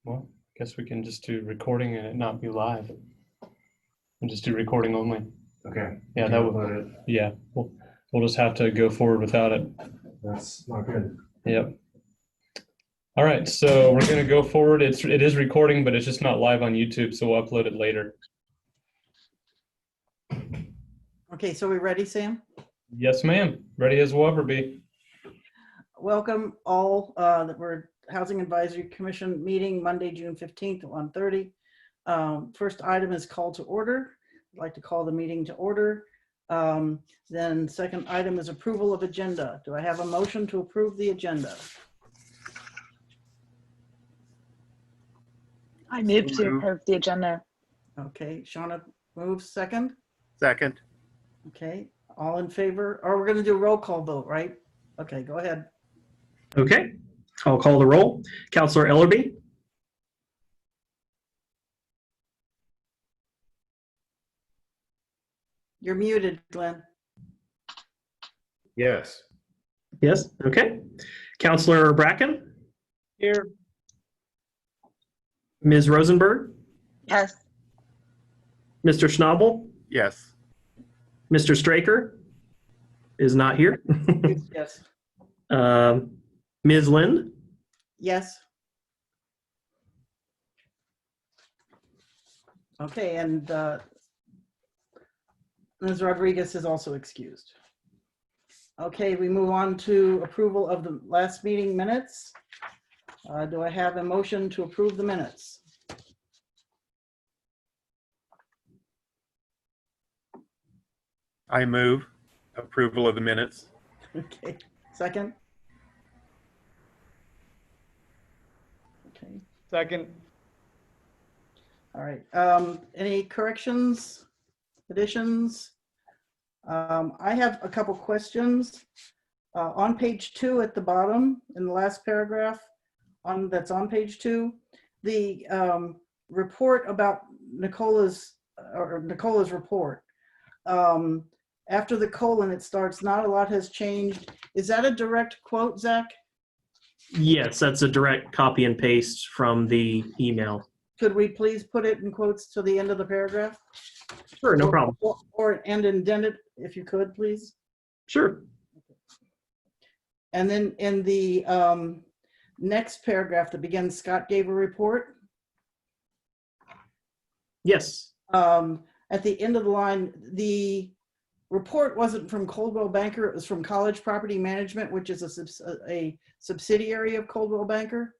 Well, I guess we can just do recording and it not be live. And just do recording only. Okay. Yeah, that would. Yeah, we'll just have to go forward without it. That's not good. Yep. All right, so we're gonna go forward. It is recording, but it's just not live on YouTube, so we'll upload it later. Okay, so we ready, Sam? Yes, ma'am. Ready as we'll ever be. Welcome all that we're Housing Advisory Commission meeting Monday, June 15th at 1:30. First item is call to order. I'd like to call the meeting to order. Then second item is approval of agenda. Do I have a motion to approve the agenda? I move to approve the agenda. Okay, Shauna moves second. Second. Okay, all in favor? Or we're going to do a roll call vote, right? Okay, go ahead. Okay, I'll call the roll. Counselor Ellerby, You're muted, Glenn. Yes. yes, okay. Counselor Bracken, Here. Ms. Rosenberg, Yes. Mr. Schnabel, Yes. Mr. Straker is not here. Yes. Ms. Lind, Yes. Okay, and Ms. Rodriguez is also excused. Okay, we move on to approval of the last meeting minutes. Do I have a motion to approve the minutes? I move approval of the minutes. Okay, second? Okay, Second. all right. Any corrections, additions? I have a couple questions. On page 2 at the bottom, in the last paragraph, that's on page 2, the report about Nicola's report. After the colon, it starts, not a lot has changed. Is that a direct quote, Zach? yes, that's a direct copy and paste from the email. Could we please put it in quotes to the end of the paragraph? Sure, no problem. And indent it, if you could, please. Sure. And then in the next paragraph that begins, Scott gave a report. Yes, At the end of the line, the report wasn't from Coldwell Banker, it was from College Property Management, which is a subsidiary of Coldwell Banker.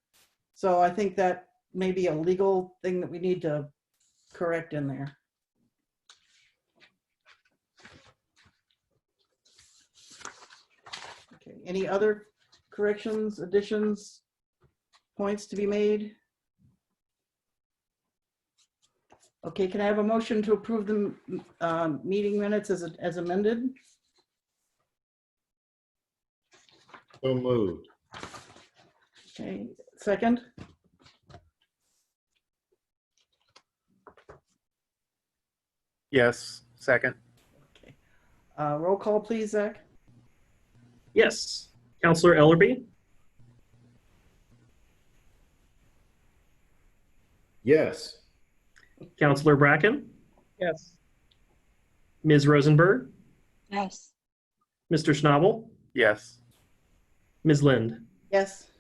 So I think that may be a legal thing that we need to correct in there. Okay, any other corrections, additions, points to be made? Okay, can I have a motion to approve the meeting minutes as amended? So moved. Okay, second? Yes. Second. Okay. Roll call, please, Zach? yes. Counselor Ellerby, Yes. Counselor Bracken, Yes. Ms. Rosenberg, Yes. Mr. Schnabel, Yes. Ms. Lind. Yes.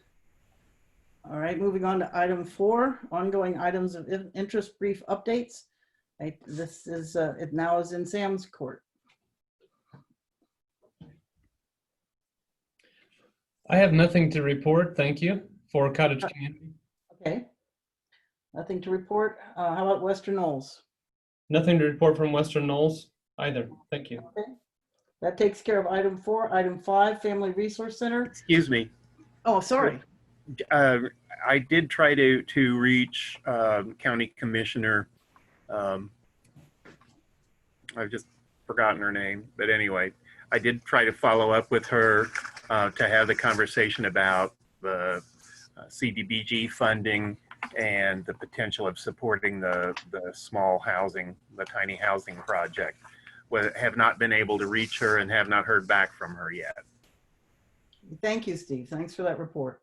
All right, moving on to item 4, ongoing items of interest brief updates. Right, this is, it now is in Sam's court. I have nothing to report, thank you, for Cottage Candy. Okay. Nothing to report. How about Western Knolls? Nothing to report from Western Knolls either, thank you. Okay. That takes care of item 4. Item 5, Family Resource Center. Excuse me. Oh, sorry. I did try to reach County Commissioner. I've just forgotten her name, but anyway, I did try to follow up with her to have the conversation about the CDBG funding and the potential of supporting the small housing, the tiny housing project. Well, have not been able to reach her and have not heard back from her yet. Thank you, Steve. Thanks for that report.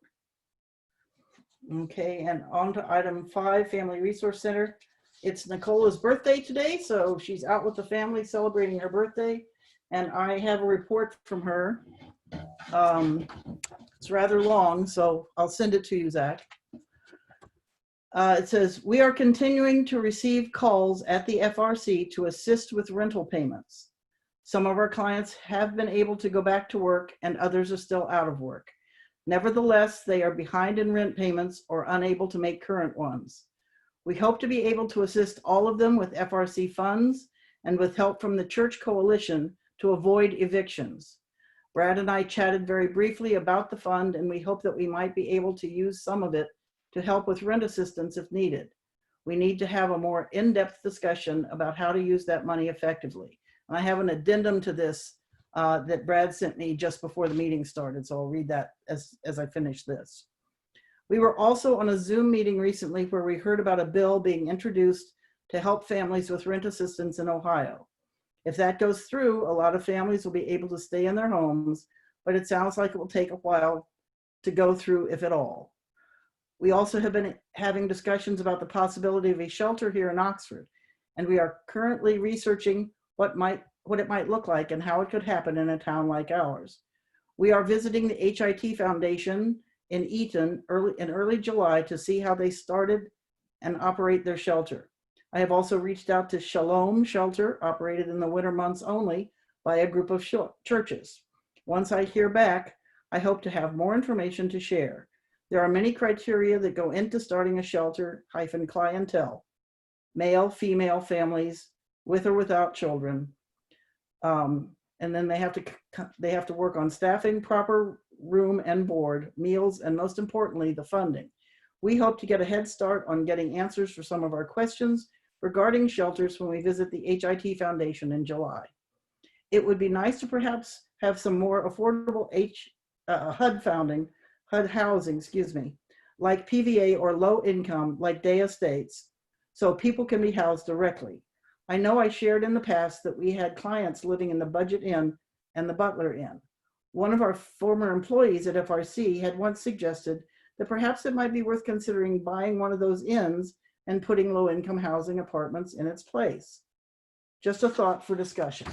Okay, and on to item 5, Family Resource Center. It's Nicola's birthday today, so she's out with the family celebrating her birthday. And I have a report from her. It's rather long, so I'll send it to you, Zach. It says, we are continuing to receive calls at the FRC to assist with rental payments. Some of our clients have been able to go back to work and others are still out of work. Nevertheless, they are behind in rent payments or unable to make current ones. We hope to be able to assist all of them with FRC funds and with help from the Church Coalition to avoid evictions. Brad and I chatted very briefly about the fund, and we hope that we might be able to use some of it to help with rent assistance if needed. We need to have a more in-depth discussion about how to use that money effectively. And I have an addendum to this that Brad sent me just before the meeting started, so I'll read that as I finish this. We were also on a Zoom meeting recently where we heard about a bill being introduced to help families with rent assistance in Ohio. If that goes through, a lot of families will be able to stay in their homes, but it sounds like it will take a while to go through, if at all. We also have been having discussions about the possibility of a shelter here in Oxford, and we are currently researching what it might look like and how it could happen in a town like ours. We are visiting the HIT Foundation in Eaton in early July to see how they started and operate their shelter. I have also reached out to Shalom Shelter, operated in the winter months only by a group of churches. Once I hear back, I hope to have more information to share. There are many criteria that go into starting a shelter - clientele, male, female families, with or without children. And then they have to work on staffing, proper room and board, meals, and most importantly, the funding. We hope to get a head start on getting answers for some of our questions regarding shelters when we visit the HIT Foundation in July. It would be nice to perhaps have some more affordable HUD housing, like PVA or low income, like day estates, so people can be housed directly. I know I shared in the past that we had clients living in the Budget Inn and the Butler Inn. One of our former employees at FRC had once suggested that perhaps it might be worth considering buying one of those inns and putting low-income housing apartments in its place. Just a thought for discussion.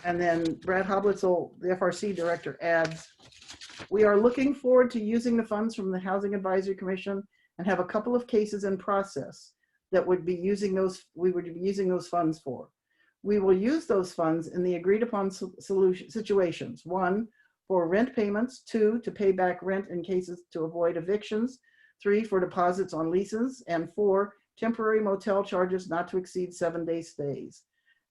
And then Brad Hoblitzel, the FRC director, adds, we are looking forward to using the funds from the Housing Advisory Commission and have a couple of cases in process that we would be using those funds for. We will use those funds in the agreed upon situations. 1, for rent payments. 2, to pay back rent in cases to avoid evictions. 3, for deposits on leases. And 4, temporary motel charges not to exceed 7-day stays.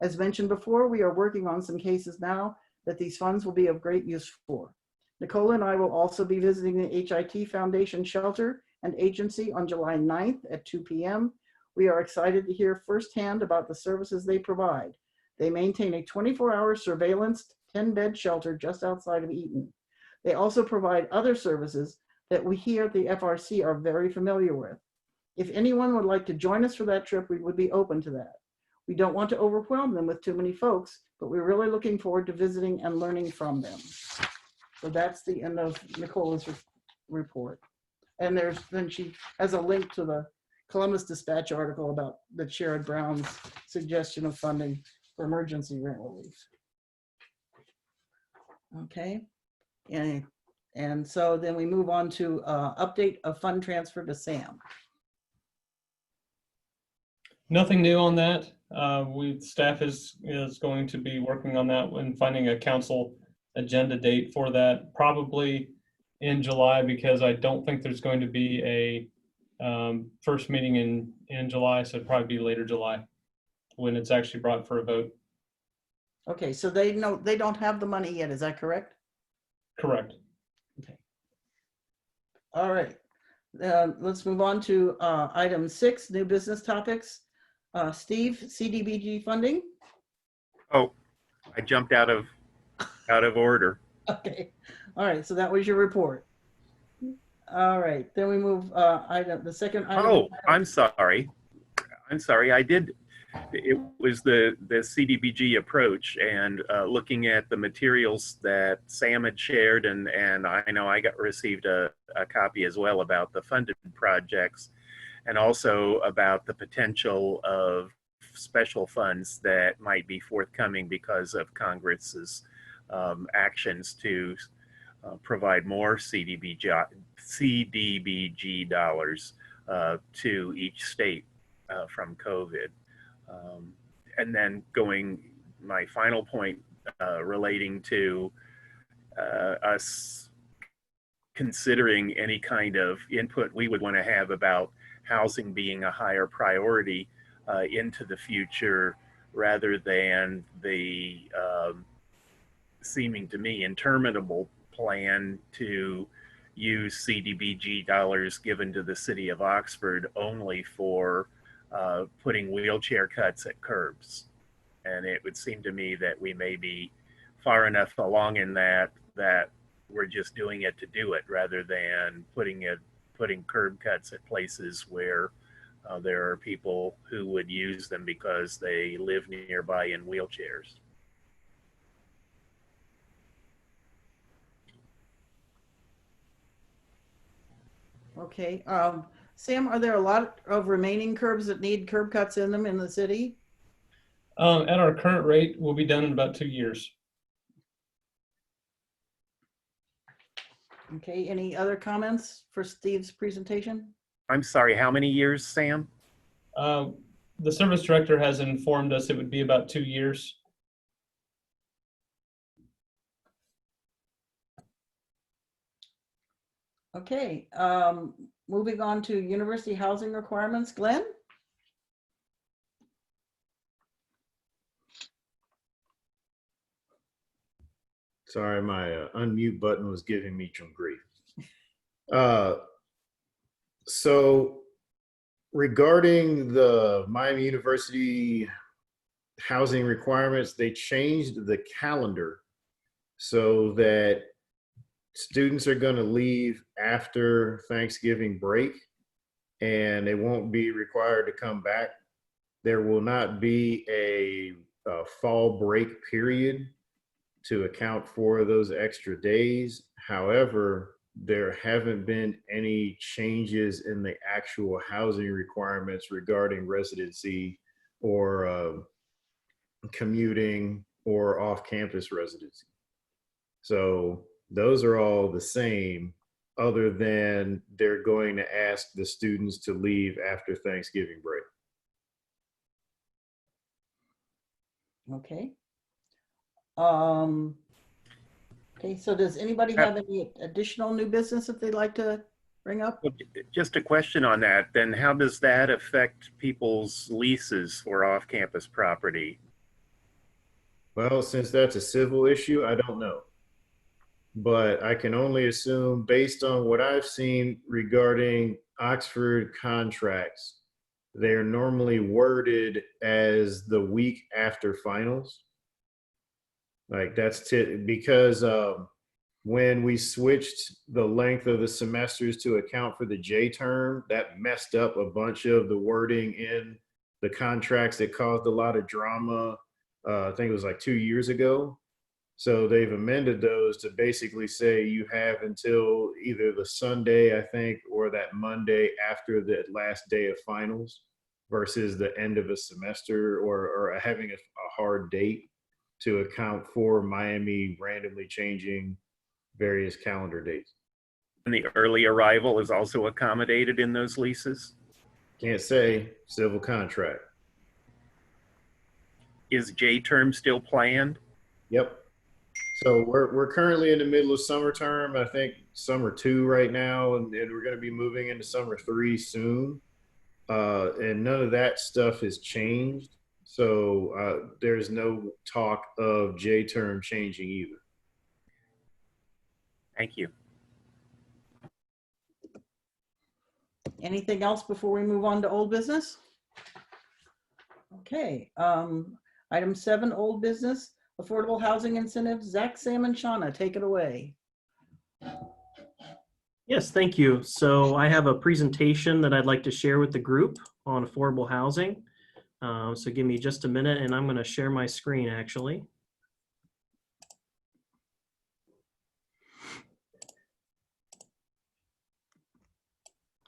As mentioned before, we are working on some cases now that these funds will be of great use for. Nicola and I will also be visiting the HIT Foundation Shelter and Agency on July 9th at 2 p.m. We are excited to hear firsthand about the services they provide. They maintain a 24-hour surveillance 10-bed shelter just outside of Eaton. They also provide other services that we here at the FRC are very familiar with. If anyone would like to join us for that trip, we would be open to that. We don't want to overwhelm them with too many folks, but we're really looking forward to visiting and learning from them. So that's the end of Nicola's report. And then she has a link to the Columbus Dispatch article about the Sherrod Brown's suggestion of funding for emergency rent relief. Okay, and so then we move on to update of fund transfer to Sam. Nothing new on that. Staff is going to be working on that and finding a council agenda date for that, probably in July, because I don't think there's going to be a first meeting in July, so it'd probably be later July when it's actually brought for a vote. Okay, so they don't have the money yet, is that correct? Correct. Okay. All right, let's move on to item 6, new business topics. Steve, CDBG funding. Oh, I jumped out of order. Okay, all right, so that was your report. All right, then we move the second item. Oh, I'm sorry. I did. it was the CDBG approach, and looking at the materials that Sam had shared, and I know I received a copy as well about the funded projects, and also about the potential of special funds that might be forthcoming because of Congress's actions to provide more CDBG dollars to each state from COVID. And then my final point relating to us considering any kind of input we would want to have about housing being a higher priority into the future, rather than the seeming to me interminable plan to use CDBG dollars given to the city of Oxford only for putting wheelchair cuts at curbs. And it would seem to me that we may be far enough along in that we're just doing it to do it, rather than putting curb cuts at places where there are people who would use them because they live nearby in wheelchairs. Okay. Sam, are there a lot of remaining curbs that need curb cuts in them in the city? At our current rate, we'll be done in about 2 years. Okay, any other comments for Steve's presentation? I'm sorry, how many years, Sam? The service director has informed us it would be about 2 years. Okay, moving on to university housing requirements. Glenn? Sorry, my unmute button was giving me some grief. So regarding the Miami University housing requirements, they changed the calendar so that students are going to leave after Thanksgiving break, and they won't be required to come back. There will not be a fall break period to account for those extra days. However, there haven't been any changes in the actual housing requirements regarding residency or commuting or off-campus residency. So those are all the same, other than they're going to ask the students to leave after Thanksgiving break. Okay. Okay, so does anybody have any additional new business that they'd like to bring up? Just a question on that, then how does that affect people's leases for off-campus property? Well, since that's a civil issue, I don't know. But I can only assume, based on what I've seen regarding Oxford contracts, they're normally worded as the week after finals. Like that's because when we switched the length of the semesters to account for the J term, that messed up a bunch of the wording in the contracts that caused a lot of drama. I think it was like 2 years ago. So they've amended those to basically say you have until either the Sunday, I think, or that Monday after the last day of finals versus the end of a semester, or having a hard date to account for Miami randomly changing various calendar dates. And the early arrival is also accommodated in those leases? Can't say, civil contract. Is J term still planned? Yep. So we're currently in the middle of summer term. I think summer 2 right now, and we're going to be moving into summer 3 soon. And none of that stuff has changed. So there's no talk of J term changing either. Thank you. Anything else before we move on to old business? Okay, item 7, old business, affordable housing incentives. Zach, Sam, and Shauna, take it away. Yes, thank you. So I have a presentation that I'd like to share with the group on affordable housing. So give me just a minute and I'm going to share my screen actually.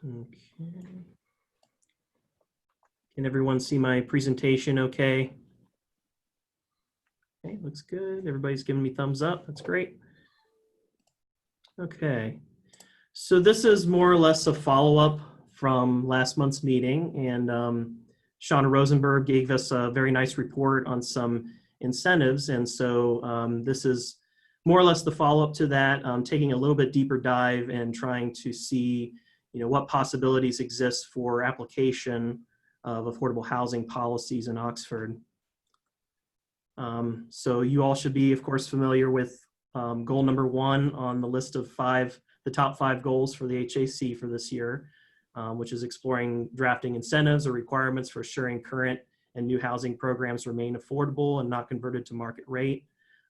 Okay. Can everyone see my presentation okay? Okay, looks good. Everybody's giving me thumbs up. That's great. Okay. So this is more or less a follow-up from last month's meeting, and Shauna Rosenberg gave us a very nice report on some incentives, and so this is more or less the follow-up to that, taking a little bit deeper dive and trying to see, what possibilities exist for application of affordable housing policies in Oxford. So you all should be, of course, familiar with goal number 1 on the list of the top 5 goals for the HAC for this year, which is exploring drafting incentives or requirements for assuring current and new housing programs remain affordable and not converted to market rate.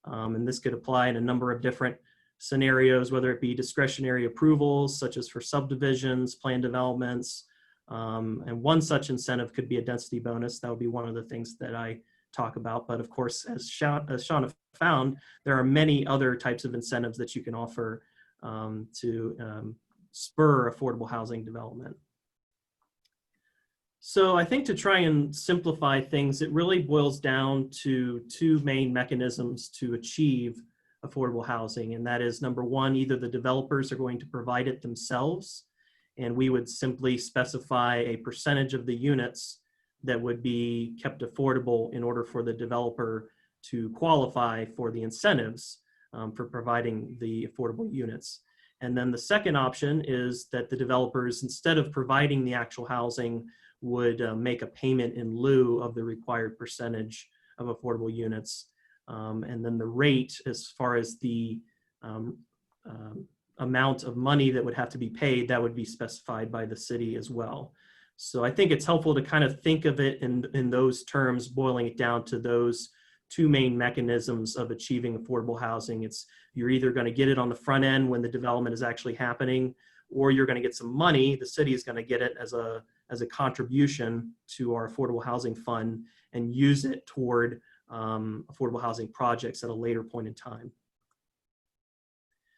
And this could apply in a number of different scenarios, whether it be discretionary approvals, such as for subdivisions, plan developments, and one such incentive could be a density bonus. That would be one of the things that I talk about. But of course, as Shauna found, there are many other types of incentives that you can offer to spur affordable housing development. So I think to try and simplify things, it really boils down to 2 main mechanisms to achieve affordable housing. And that is, number 1, either the developers are going to provide it themselves, and we would simply specify a percentage of the units that would be kept affordable in order for the developer to qualify for the incentives for providing the affordable units. And then the second option is that the developers, instead of providing the actual housing, would make a payment in lieu of the required percentage of affordable units. And then the rate, as far as the amount of money that would have to be paid, that would be specified by the city as well. So I think it's helpful to kind of think of it in those terms, boiling it down to those 2 main mechanisms of achieving affordable housing. You're either going to get it on the front end when the development is actually happening, or you're going to get some money. The city is going to get it as a contribution to our affordable housing fund and use it toward affordable housing projects at a later point in time.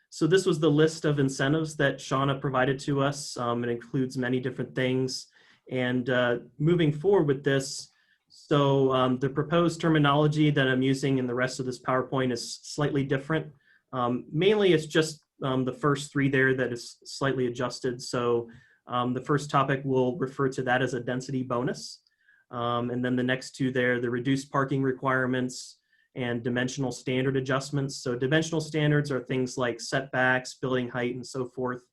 So this was the list of incentives that Shauna provided to us. It includes many different things. And moving forward with this, so the proposed terminology that I'm using in the rest of this PowerPoint is slightly different. Mainly it's just the first 3 there that is slightly adjusted. So the first topic, we'll refer to that as a density bonus. And then the next 2 there, the reduced parking requirements and dimensional standard adjustments. So dimensional standards are things like setbacks, building height, and so forth.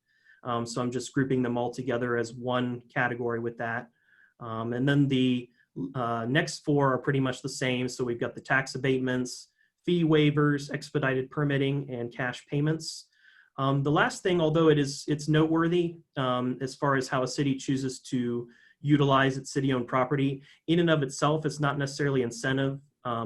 So I'm just grouping them all together as one category with that. And then the next 4 are pretty much the same. So we've got the tax abatements, fee waivers, expedited permitting, and cash payments. The last thing, although it's noteworthy as far as how a city chooses to utilize its city-owned property, in and of itself, it's not necessarily incentive.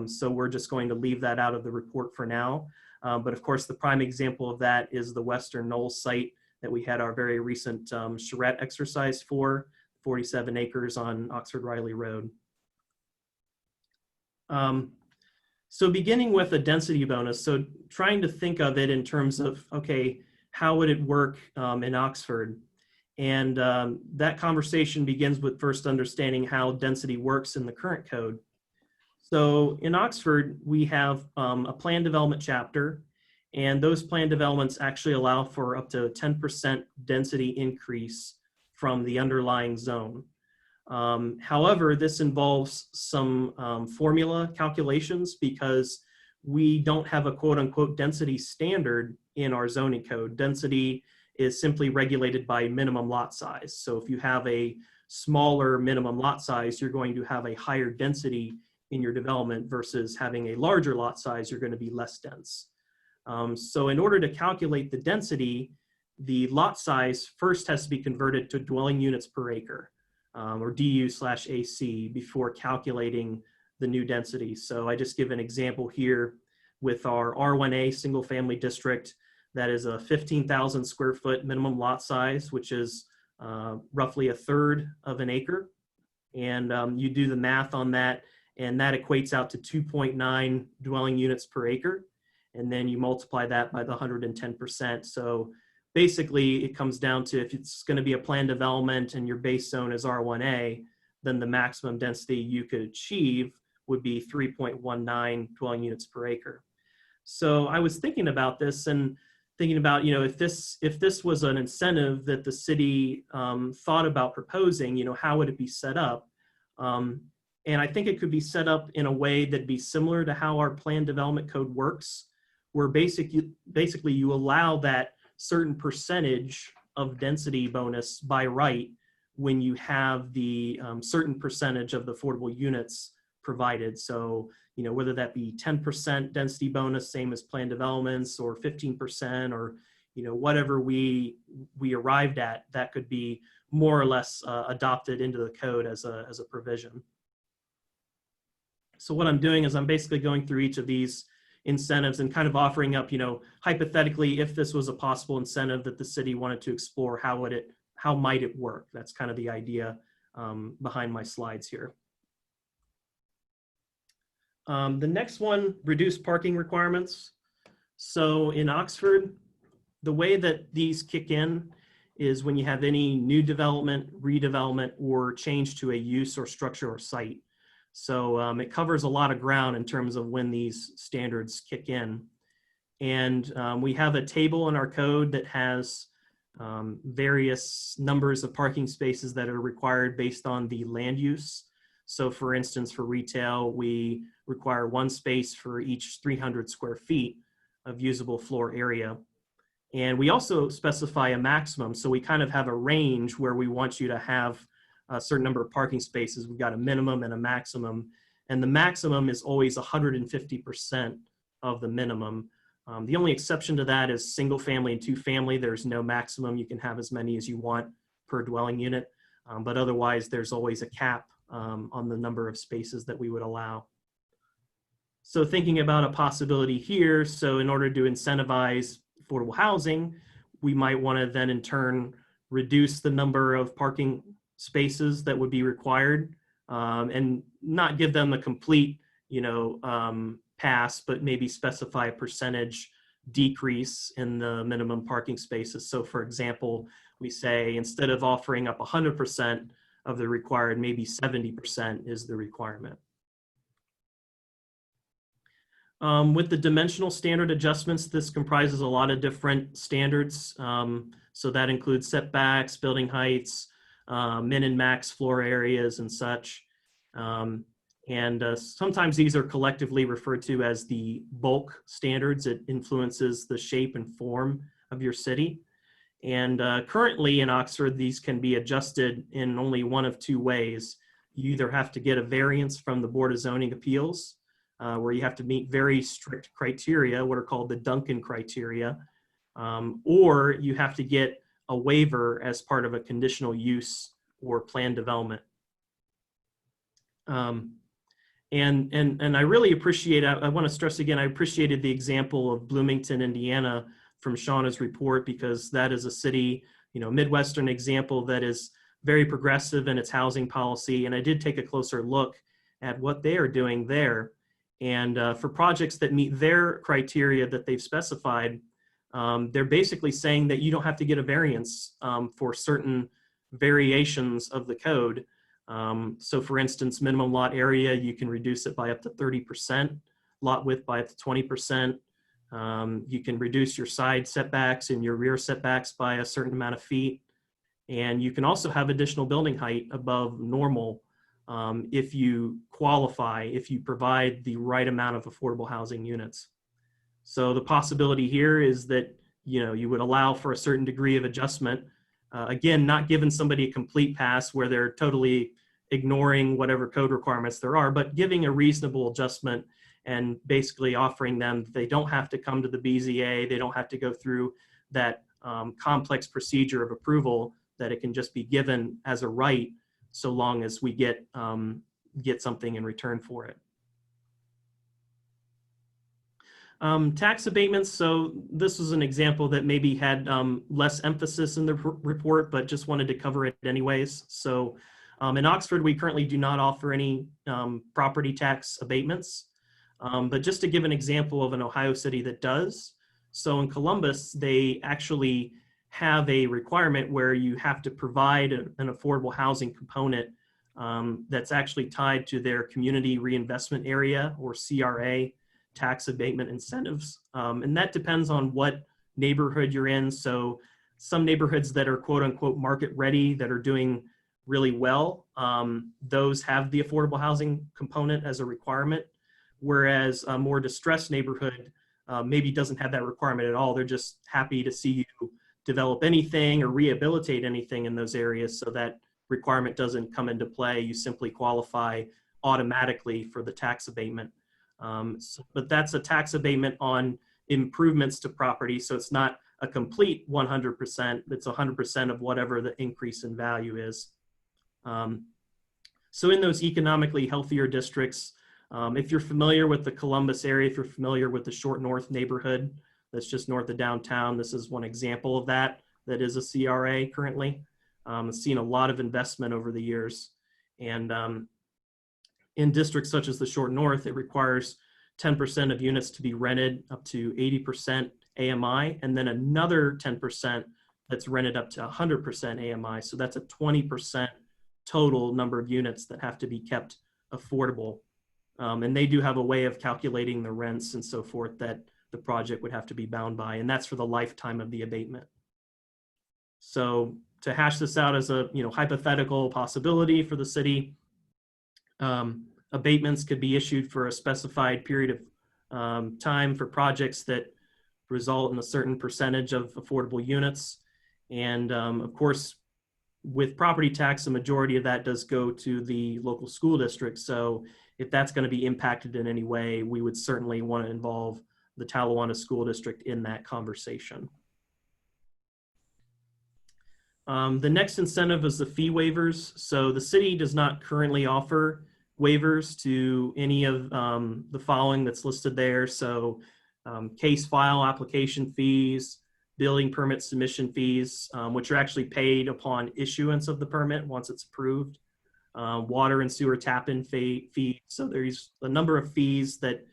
So we're just going to leave that out of the report for now. But of course, the prime example of that is the Western Knoll site that we had our very recent charrette exercise for, 47 acres on Oxford Riley Road. So beginning with a density bonus, so trying to think of it in terms of, okay, how would it work in Oxford? And that conversation begins with first understanding how density works in the current code. So in Oxford, we have a plan development chapter, and those plan developments actually allow for up to a 10% density increase from the underlying zone. However, this involves some formula calculations because we don't have a quote unquote density standard in our zoning code. Density is simply regulated by minimum lot size. So if you have a smaller minimum lot size, you're going to have a higher density in your development versus having a larger lot size, you're going to be less dense. So in order to calculate the density, the lot size first has to be converted to dwelling units per acre, or DU/AC, before calculating the new density. So I just give an example here with our R1A single family district. That is a 15,000 square foot minimum lot size, which is roughly 1/3 of an acre. And you do the math on that, and that equates out to 2.9 dwelling units per acre. And then you multiply that by the 110%. So basically it comes down to, if it's going to be a planned development and your base zone is R1A, then the maximum density you could achieve would be 3.19 dwelling units per acre. So I was thinking about this and thinking about, if this was an incentive that the city thought about proposing, how would it be set up? And I think it could be set up in a way that'd be similar to how our planned development code works, where basically you allow that certain percentage of density bonus by right when you have the certain percentage of the affordable units provided. So, whether that be 10% density bonus, same as planned developments, or 15%, or, whatever we arrived at, that could be more or less adopted into the code as a provision. So what I'm doing is I'm basically going through each of these incentives and kind of offering up, hypothetically, if this was a possible incentive that the city wanted to explore, how might it work? That's kind of the idea behind my slides here. The next one, reduced parking requirements. So in Oxford, the way that these kick in is when you have any new development, redevelopment, or change to a use or structure or site. So it covers a lot of ground in terms of when these standards kick in. And we have a table in our code that has various numbers of parking spaces that are required based on the land use. So for instance, for retail, we require 1 space for each 300 square feet of usable floor area. And we also specify a maximum. So we kind of have a range where we want you to have a certain number of parking spaces. We've got a minimum and a maximum. And the maximum is always 150% of the minimum. The only exception to that is single family and 2 family. There's no maximum. You can have as many as you want per dwelling unit. But otherwise, there's always a cap on the number of spaces that we would allow. So thinking about a possibility here, so in order to incentivize affordable housing, we might want to then in turn reduce the number of parking spaces that would be required, and not give them a complete, pass, but maybe specify a percentage decrease in the minimum parking spaces. So for example, we say instead of offering up 100% of the required, maybe 70% is the requirement. With the dimensional standard adjustments, this comprises a lot of different standards. So that includes setbacks, building heights, min and max floor areas and such. Sometimes these are collectively referred to as the bulk standards. It influences the shape and form of your city. And currently in Oxford, these can be adjusted in only one of 2 ways. You either have to get a variance from the Board of Zoning Appeals, where you have to meet very strict criteria, what are called the Duncan criteria, or you have to get a waiver as part of a conditional use or planned development. And I really appreciate, I want to stress again, I appreciated the example of Bloomington, Indiana from Shauna's report, because that is a city, Midwestern example that is very progressive in its housing policy. And I did take a closer look at what they are doing there. And for projects that meet their criteria that they've specified, they're basically saying that you don't have to get a variance for certain variations of the code. So for instance, minimum lot area, you can reduce it by up to 30%, lot width by up to 20%. You can reduce your side setbacks and your rear setbacks by a certain amount of feet. And you can also have additional building height above normal if you qualify, if you provide the right amount of affordable housing units. So the possibility here is that, you would allow for a certain degree of adjustment. Again, not giving somebody a complete pass where they're totally ignoring whatever code requirements there are, but giving a reasonable adjustment and basically offering them, they don't have to come to the BZA, they don't have to go through that complex procedure of approval, that it can just be given as a right so long as we get something in return for it. Tax abatements, so this was an example that maybe had less emphasis in the report, but just wanted to cover it anyways. So In Oxford, we currently do not offer any property tax abatements. But just to give an example of an Ohio city that does, so in Columbus, they actually have a requirement where you have to provide an affordable housing component that's actually tied to their community reinvestment area, or CRA, tax abatement incentives. And that depends on what neighborhood you're in. So some neighborhoods that are quote unquote market ready, that are doing really well, those have the affordable housing component as a requirement. Whereas a more distressed neighborhood maybe doesn't have that requirement at all. They're just happy to see you develop anything or rehabilitate anything in those areas, so that requirement doesn't come into play. You simply qualify automatically for the tax abatement. But that's a tax abatement on improvements to property, so it's not a complete 100%, it's 100% of whatever the increase in value is. So in those economically healthier districts, if you're familiar with the Columbus area, if you're familiar with the Short North neighborhood that's just north of downtown, this is one example of that is a CRA currently. It's seen a lot of investment over the years. And in districts such as the Short North, it requires 10% of units to be rented up to 80% AMI, and then another 10% that's rented up to 100% AMI. So that's a 20% total number of units that have to be kept affordable. And they do have a way of calculating the rents and so forth that the project would have to be bound by, and that's for the lifetime of the abatement. So to hash this out as a hypothetical possibility for the city, abatements could be issued for a specified period of time for projects that result in a certain percentage of affordable units. And of course, with property tax, the majority of that does go to the local school district. So if that's going to be impacted in any way, we would certainly want to involve the Talawanda School District in that conversation. The next incentive is the fee waivers. So the city does not currently offer waivers to any of the following that's listed there. So case file application fees, building permit submission fees, which are actually paid upon issuance of the permit once it's approved, water and sewer tap-in fees. So there's a number of fees that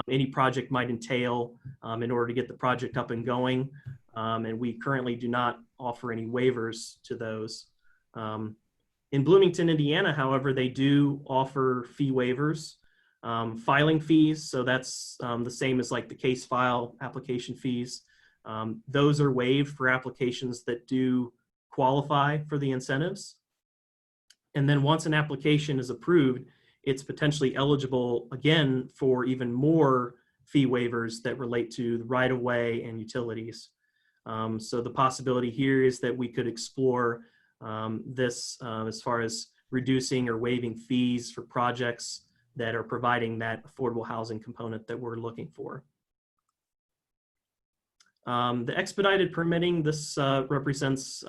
any project might entail in order to get the project up and going. And we currently do not offer any waivers to those. In Bloomington, Indiana, however, they do offer fee waivers, filing fees. So that's the same as like the case file application fees. Those are waived for applications that do qualify for the incentives. And then once an application is approved, it's potentially eligible again for even more fee waivers that relate to the right-of-way and utilities. So the possibility here is that we could explore this as far as reducing or waiving fees for projects that are providing that affordable housing component that we're looking for. The expedited permitting, this represents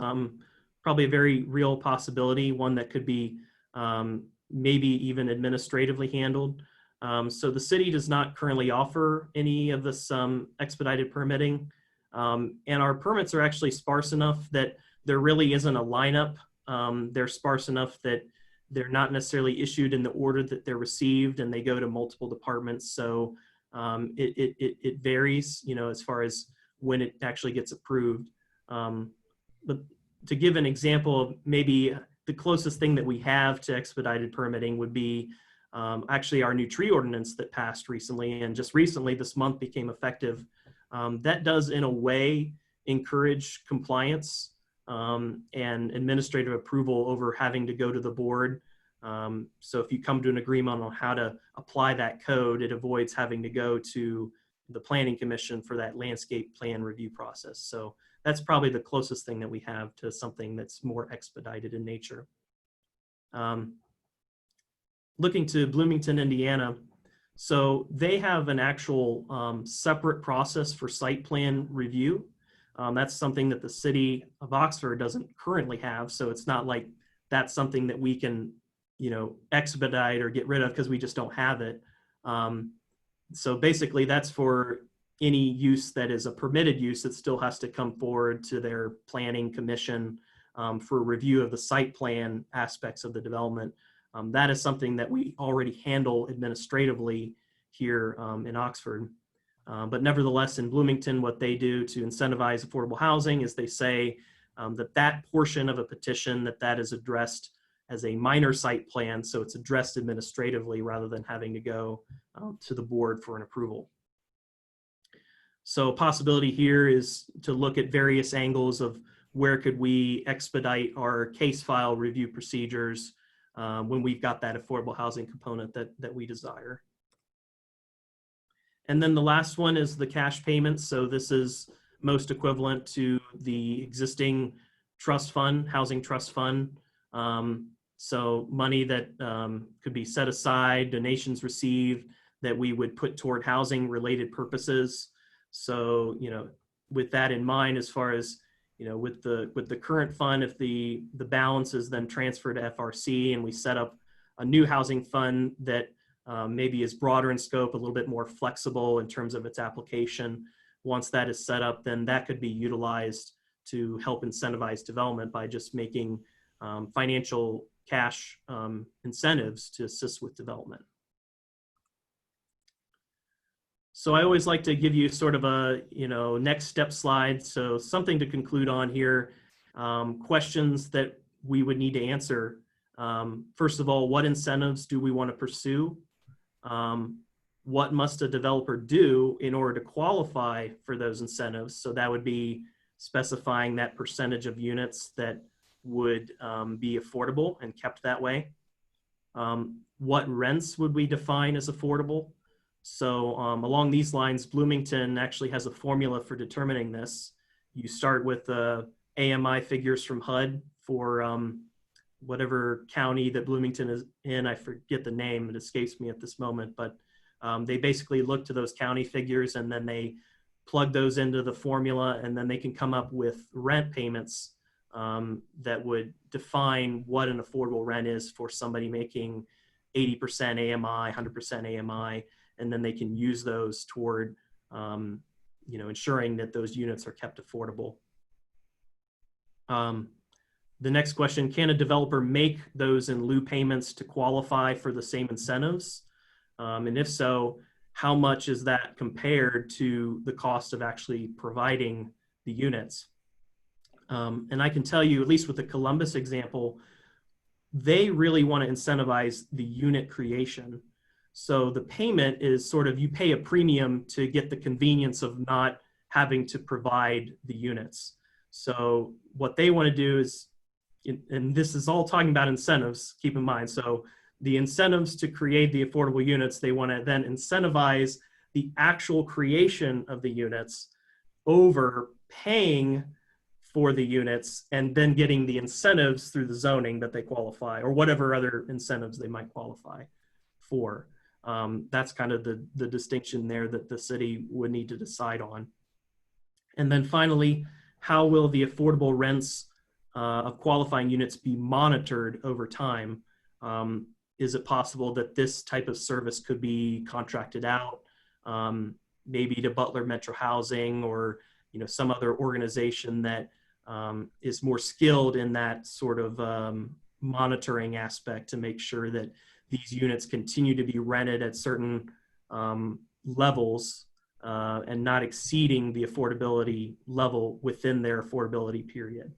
probably a very real possibility, one that could be maybe even administratively handled. So the city does not currently offer any of this expedited permitting. And our permits are actually sparse enough that there really isn't a lineup. They're sparse enough that they're not necessarily issued in the order that they're received, and they go to multiple departments. So it varies, as far as when it actually gets approved. But to give an example, maybe the closest thing that we have to expedited permitting would be actually our new tree ordinance that passed recently, and just recently this month became effective. That does in a way encourage compliance and administrative approval over having to go to the board. So if you come to an agreement on how to apply that code, it avoids having to go to the Planning Commission for that landscape plan review process. So that's probably the closest thing that we have to something that's more expedited in nature. Looking to Bloomington, Indiana, so they have an actual separate process for site plan review. That's something that the city of Oxford doesn't currently have. So it's not like that's something that we can, expedite or get rid of because we just don't have it. So basically that's for any use that is a permitted use that still has to come forward to their planning commission for review of the site plan aspects of the development. That is something that we already handle administratively here in Oxford. But nevertheless, in Bloomington, what they do to incentivize affordable housing is they say that portion of a petition that is addressed as a minor site plan, so it's addressed administratively rather than having to go to the board for an approval. So a possibility here is to look at various angles of where could we expedite our case file review procedures when we've got that affordable housing component that we desire. And then the last one is the cash payments. So this is most equivalent to the existing trust fund, housing trust fund. So money that could be set aside, donations received that we would put toward housing related purposes. So, with that in mind, as far as, with the current fund, if the balance is then transferred to FRC and we set up a new housing fund that maybe is broader in scope, a little bit more flexible in terms of its application. Once that is set up, then that could be utilized to help incentivize development by just making financial cash incentives to assist with development. So I always like to give you sort of a next step slide. So something to conclude on here, questions that we would need to answer. First of all, what incentives do we want to pursue? What must a developer do in order to qualify for those incentives? So that would be specifying that percentage of units that would be affordable and kept that way. What rents would we define as affordable? So along these lines, Bloomington actually has a formula for determining this. You start with the AMI figures from HUD for whatever county that Bloomington is in. I forget the name, it escapes me at this moment, but they basically look to those county figures and then they plug those into the formula, and then they can come up with rent payments that would define what an affordable rent is for somebody making 80% AMI, 100% AMI, and then they can use those toward ensuring that those units are kept affordable. The next question, can a developer make those in lieu payments to qualify for the same incentives? And if so, how much is that compared to the cost of actually providing the units? And I can tell you, at least with the Columbus example, they really want to incentivize the unit creation. So the payment is sort of, you pay a premium to get the convenience of not having to provide the units. So what they want to do is, and this is all talking about incentives, keep in mind. So the incentives to create the affordable units, they want to then incentivize the actual creation of the units over paying for the units and then getting the incentives through the zoning that they qualify, or whatever other incentives they might qualify for. That's kind of the distinction there that the city would need to decide on. And then finally, how will the affordable rents of qualifying units be monitored over time? Is it possible that this type of service could be contracted out, maybe to Butler Metro Housing or some other organization that is more skilled in that sort of monitoring aspect to make sure that these units continue to be rented at certain levels and not exceeding the affordability level within their affordability period.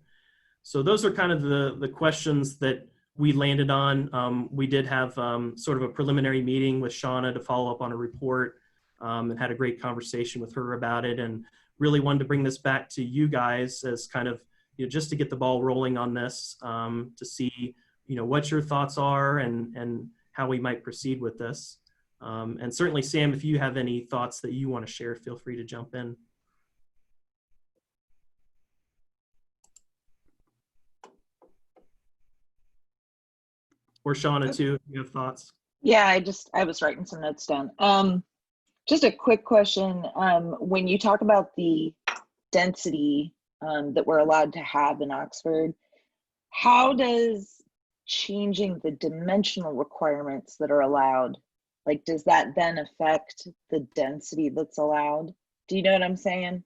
So those are kind of the questions that we landed on. We did have sort of a preliminary meeting with Shauna to follow up on a report and had a great conversation with her about it, and really wanted to bring this back to you guys as kind of, just to get the ball rolling on this, to see, what your thoughts are and how we might proceed with this. And certainly, Sam, if you have any thoughts that you want to share, feel free to jump in. Or Shauna too, if you have thoughts. Yeah, I was writing some notes down. Just a quick question. When you talk about the density that we're allowed to have in Oxford, how does changing the dimensional requirements that are allowed, does that then affect the density that's allowed? Do you know what I'm saying?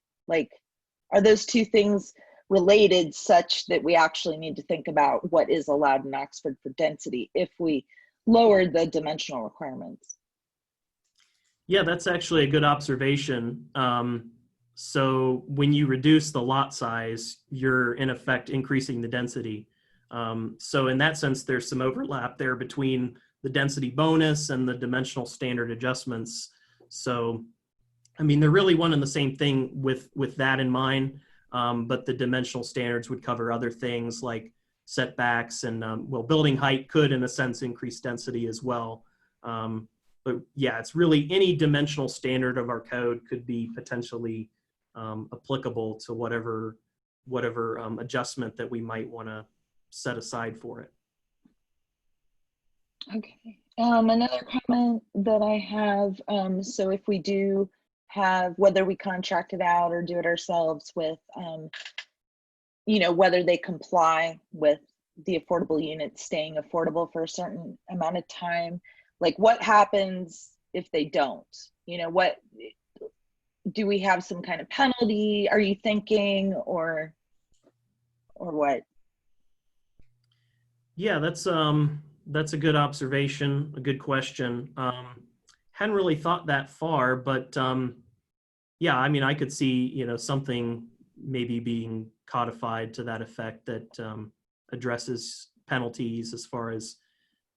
Are those two things related such that we actually need to think about what is allowed in Oxford for density if we lowered the dimensional requirements. Yeah, that's actually a good observation. So when you reduce the lot size, you're in effect increasing the density. So in that sense, there's some overlap there between the density bonus and the dimensional standard adjustments. So, I mean, they're really one and the same thing with that in mind, but the dimensional standards would cover other things like setbacks and, well, building height could, in a sense, increase density as well. But yeah, it's really any dimensional standard of our code could be potentially applicable to whatever adjustment that we might want to set aside for it. Okay. Another comment that I have, so if we do have, whether we contract it out or do it ourselves with, you know, whether they comply with the affordable units staying affordable for a certain amount of time, like what happens if they don't? You know, what, do we have some kind of penalty, are you thinking, or what? Yeah, that's a good observation, a good question. Hadn't really thought that far, but yeah, I mean, I could see, you know, something maybe being codified to that effect that addresses penalties as far as,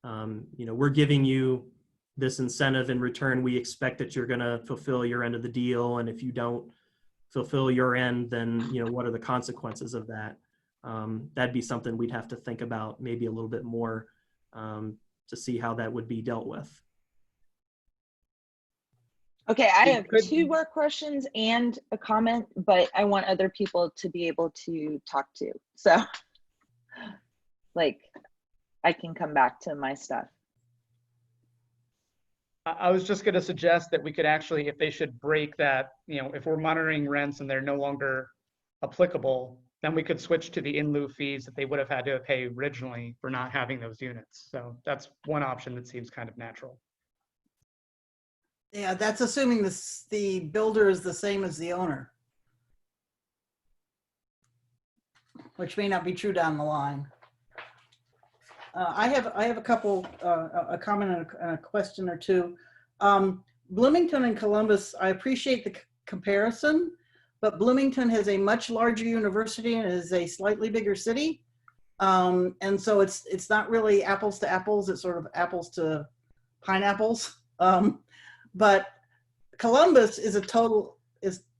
you know, we're giving you this incentive in return. We expect that you're going to fulfill your end of the deal. And if you don't fulfill your end, then, you know, what are the consequences of that? That'd be something we'd have to think about maybe a little bit more to see how that would be dealt with. Okay, I have two more questions and a comment, but I want other people to be able to talk to. So, like, I can come back to my stuff. I was just going to suggest that we could actually, if they should break that, you know, if we're monitoring rents and they're no longer applicable, then we could switch to the in lieu fees that they would have had to pay originally for not having those units. So that's one option that seems kind of natural. Yeah, that's assuming the builder is the same as the owner, which may not be true down the line. I have a couple, a comment and a question or two. Bloomington and Columbus, I appreciate the comparison, but Bloomington has a much larger university and is a slightly bigger city. And so it's not really apples to apples, it's sort of apples to pineapples. But Columbus is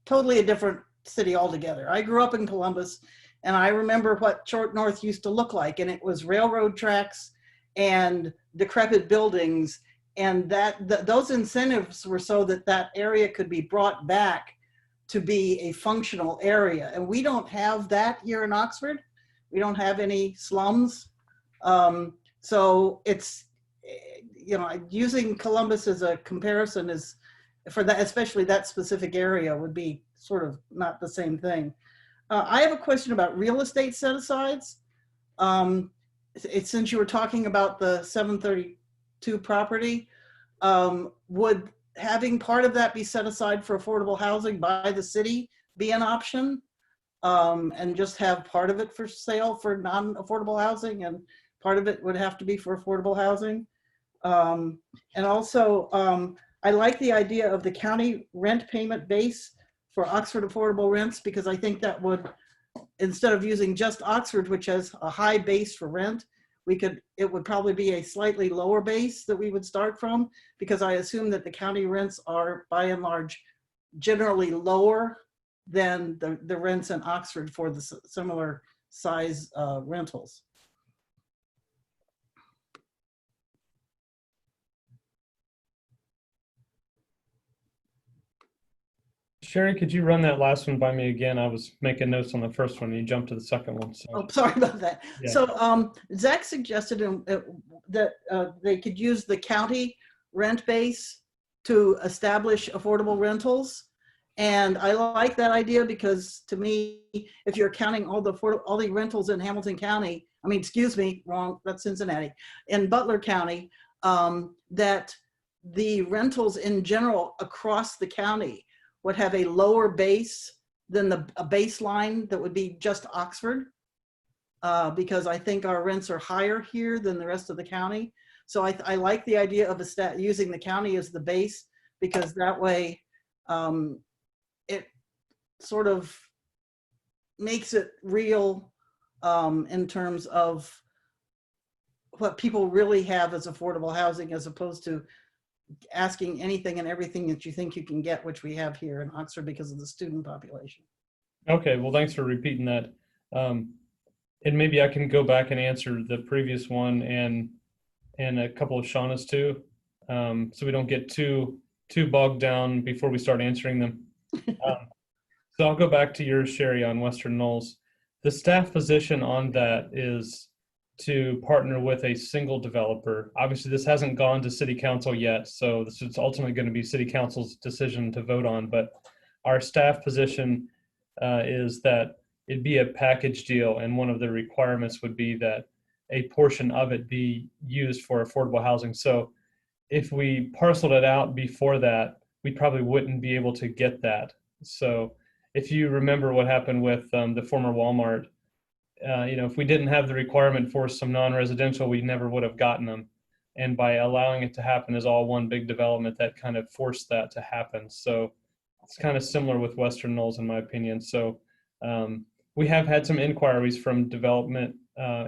totally a different city altogether. I grew up in Columbus, and I remember what Short North used to look like, and it was railroad tracks and decrepit buildings, and those incentives were so that that area could be brought back to be a functional area. And we don't have that here in Oxford. We don't have any slums. So it's, you know, using Columbus as a comparison is, for that, especially that specific area, would be sort of not the same thing. I have a question about real estate set-asides. Since you were talking about the 732 property, would having part of that be set aside for affordable housing by the city be an option? And just have part of it for sale for non-affordable housing, and part of it would have to be for affordable housing? And also, I like the idea of the county rent payment base for Oxford affordable rents, because I think that would, instead of using just Oxford, which has a high base for rent, it would probably be a slightly lower base that we would start from, because I assume that the county rents are by and large generally lower than the rents in Oxford for the similar size rentals. Sherry, could you run that last one by me again? I was making notes on the first one and you jumped to the second one. So. Oh, sorry about that. Yeah. So Zach suggested that they could use the county rent base to establish affordable rentals. And I like that idea, because to me, if you're counting all the rentals in Hamilton County, I mean, excuse me, wrong, that's Cincinnati, in Butler County, that the rentals in general across the county would have a lower base than a baseline that would be just Oxford. Because I think our rents are higher here than the rest of the county. So I like the idea of using the county as the base, because that way it sort of makes it real in terms of what people really have as affordable housing, as opposed to asking anything and everything that you think you can get, which we have here in Oxford because of the student population. Okay, well, thanks for repeating that. And maybe I can go back and answer the previous one and a couple of Shauna's too, so we don't get too bogged down before we start answering them. So I'll go back to yours, Sherry, on Western Knolls. The staff position on that is to partner with a single developer. Obviously, this hasn't gone to city council yet, so this is ultimately going to be city council's decision to vote on. But our staff position is that it'd be a package deal, and one of the requirements would be that a portion of it be used for affordable housing. So if we parceled it out before that, we probably wouldn't be able to get that. So if you remember what happened with the former Walmart, if we didn't have the requirement for some non-residential, we never would have gotten them. And by allowing it to happen as all one big development, that kind of forced that to happen. So it's kind of similar with Western Knolls, in my opinion. So we have had some inquiries from development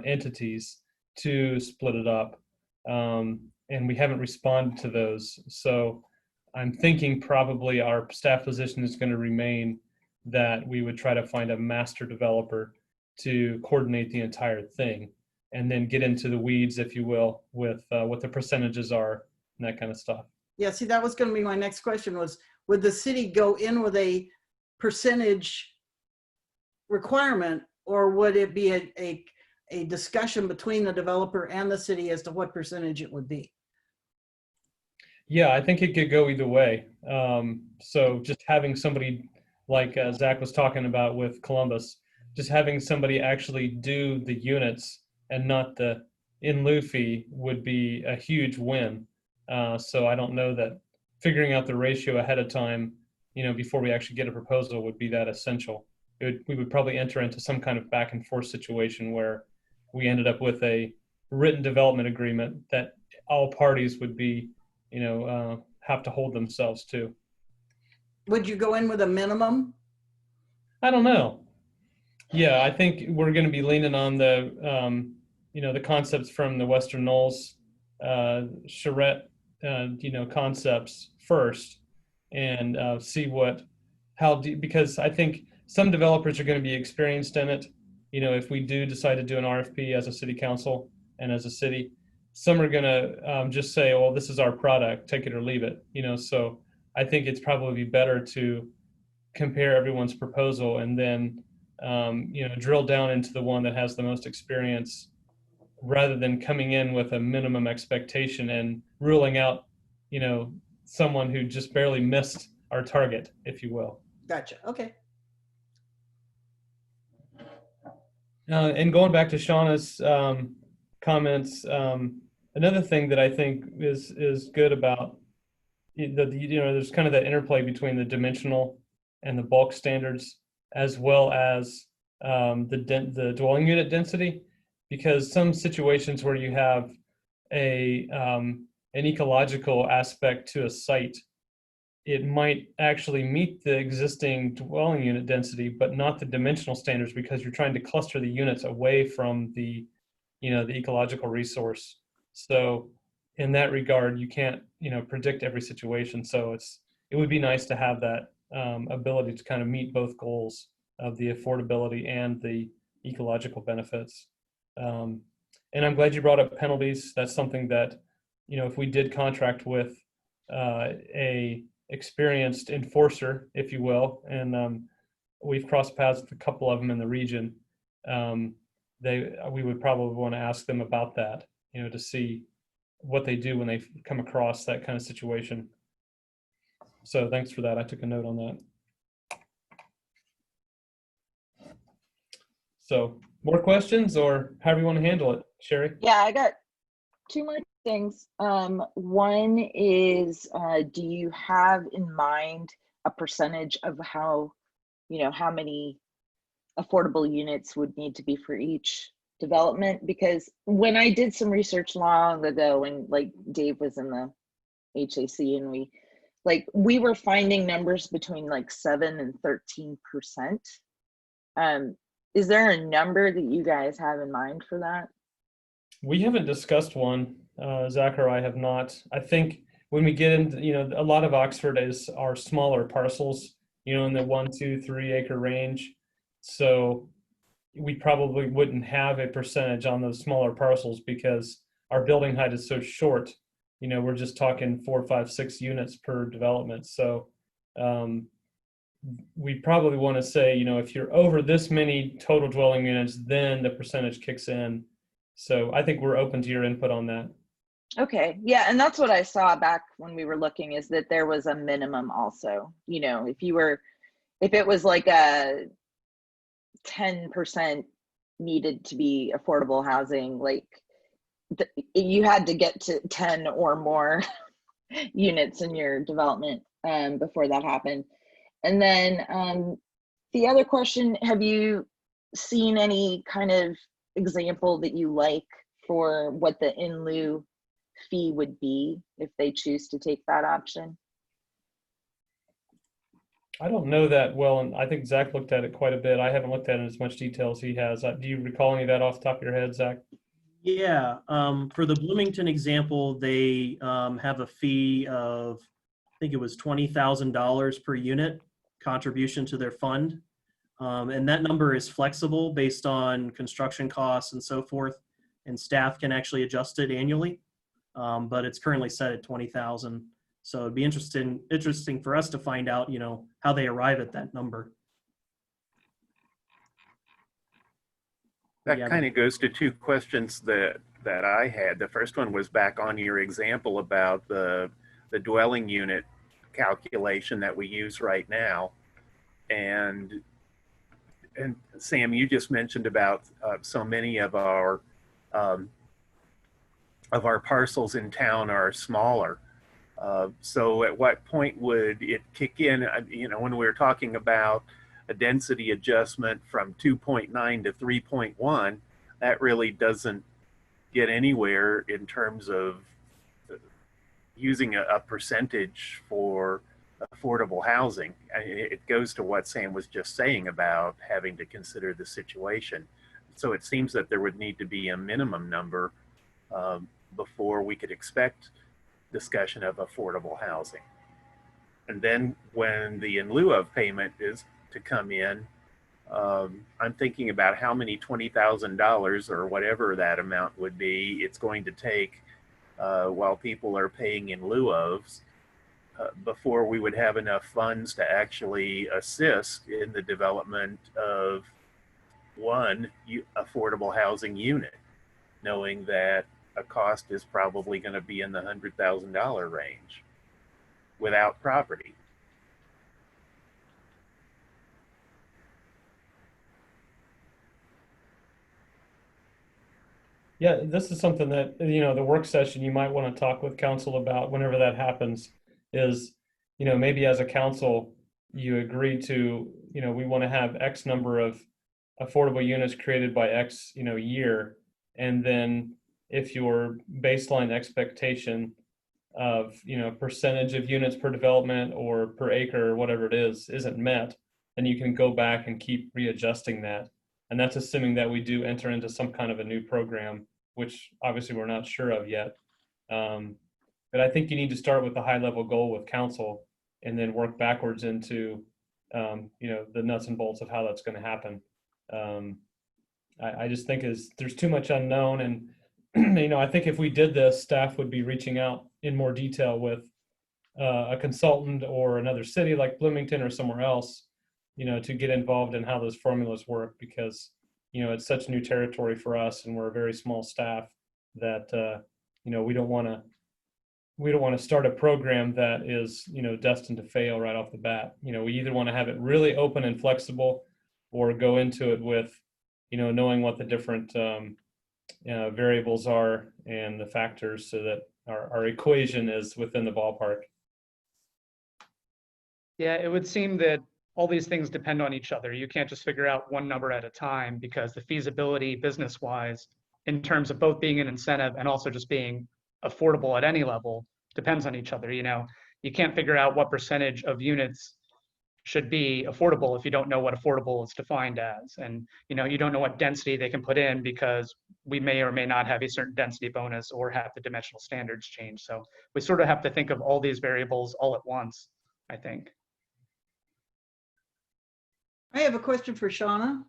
entities to split it up, and we haven't responded to those. So I'm thinking probably our staff position is going to remain that we would try to find a master developer to coordinate the entire thing, and then get into the weeds, if you will, with what the percentages are and that kind of stuff. Yeah, see, that was going to be my next question was, would the city go in with a percentage requirement, or would it be a discussion between the developer and the city as to what percentage it would be? Yeah, I think it could go either way. So just having somebody like Zach was talking about with Columbus, just having somebody actually do the units and not the in lieu fee would be a huge win. So I don't know that figuring out the ratio ahead of time, before we actually get a proposal would be that essential. We would probably enter into some kind of back and forth situation where we ended up with a written development agreement that all parties would be, have to hold themselves to. Would you go in with a minimum? I don't know. Yeah, I think we're going to be leaning on the, the concepts from the Western Knolls, charrette, concepts first, and see because I think some developers are going to be experienced in it. If we do decide to do an RFP as a city council and as a city, some are going to just say, well, this is our product, take it or leave it. So I think it's probably better to compare everyone's proposal and then drill down into the one that has the most experience, rather than coming in with a minimum expectation and ruling out someone who just barely missed our target, if you will. Gotcha. Okay. And going back to Shauna's comments, another thing that I think is good about there's kind of that interplay between the dimensional and the bulk standards, as well as the dwelling unit density, because some situations where you have an ecological aspect to a site, it might actually meet the existing dwelling unit density, but not the dimensional standards, because you're trying to cluster the units away from the ecological resource. So in that regard, you can't, predict every situation. So it would be nice to have that ability to kind of meet both goals of the affordability and the ecological benefits. And I'm glad you brought up penalties. That's something that, if we did contract with a experienced enforcer, if you will, and we've crossed paths with a couple of them in the region, we would probably want to ask them about that, to see what they do when they come across that kind of situation. So thanks for that. I took a note on that. So more questions, or however you want to handle it, Sherry? Yeah, I got two more things. One is, do you have in mind a percentage of how you know, how many affordable units would need to be for each development. Because when I did some research long ago, when like Dave was in the HAC, and we were finding numbers between like 7 and 13%. Is there a number that you guys have in mind for that? We haven't discussed one. Zach or I have not. I think when we get into, a lot of Oxford are smaller parcels, in the 1, 2, 3 acre range. So we probably wouldn't have a percentage on those smaller parcels because our building height is so short. We're just talking 4, 5, 6 units per development. So we probably want to say, if you're over this many total dwelling units, then the percentage kicks in. So I think we're open to your input on that. Okay, yeah, and that's what I saw back when we were looking, is that there was a minimum also. If it was like a 10% needed to be affordable housing, you had to get to 10 or more units in your development before that happened. And then the other question, have you seen any kind of example that you like for what the in lieu fee would be if they choose to take that option? I don't know that well, and I think Zach looked at it quite a bit. I haven't looked at it in as much detail as he has. Do you recall any of that off the top of your head, Zach? Yeah, for the Bloomington example, they have a fee of, I think it was $20,000 per unit contribution to their fund. And that number is flexible based on construction costs and so forth, and staff can actually adjust it annually. But it's currently set at 20,000. So it'd be interesting for us to find out, how they arrive at that number. That Yeah. kind of goes to two questions that I had. The first one was back on your example about the dwelling unit calculation that we use right now. And Sam, you just mentioned about so many of our parcels in town are smaller. So at what point would it kick in? When we were talking about a density adjustment from 2.9 to 3.1, that really doesn't get anywhere in terms of using a percentage for affordable housing. It goes to what Sam was just saying about having to consider the situation. So it seems that there would need to be a minimum number before we could expect discussion of affordable housing. And then when the in lieu of payment is to come in, I'm thinking about how many $20,000 or whatever that amount would be it's going to take while people are paying in lieu of before we would have enough funds to actually assist in the development of one affordable housing unit, knowing that a cost is probably going to be in the $100,000 range without property. Yeah, this is something that, the work session you might want to talk with council about whenever that happens is, maybe as a council, you agree to, we want to have X number of affordable units created by X, year. And then if your baseline expectation of, percentage of units per development or per acre or whatever it is, isn't met, then you can go back and keep readjusting that. And that's assuming that we do enter into some kind of a new program, which obviously we're not sure of yet. But I think you need to start with the high level goal with council and then work backwards into, the nuts and bolts of how that's going to happen. I just think there's too much unknown. And, I think if we did this, staff would be reaching out in more detail with a consultant or another city like Bloomington or somewhere else, to get involved in how those formulas work, because, it's such new territory for us and we're a very small staff that, we don't want to start a program that is, destined to fail right off the bat. We either want to have it really open and flexible or go into it with, knowing what the different variables are and the factors so that our equation is within the ballpark. Yeah, it would seem that all these things depend on each other. You can't just figure out one number at a time, because the feasibility business-wise, in terms of both being an incentive and also just being affordable at any level, depends on each other. You know, you can't figure out what percentage of units should be affordable if you don't know what affordable is defined as. And, you know, you don't know what density they can put in, because we may or may not have a certain density bonus or have the dimensional standards change. So we sort of have to think of all these variables all at once, I think. I have a question for Shauna.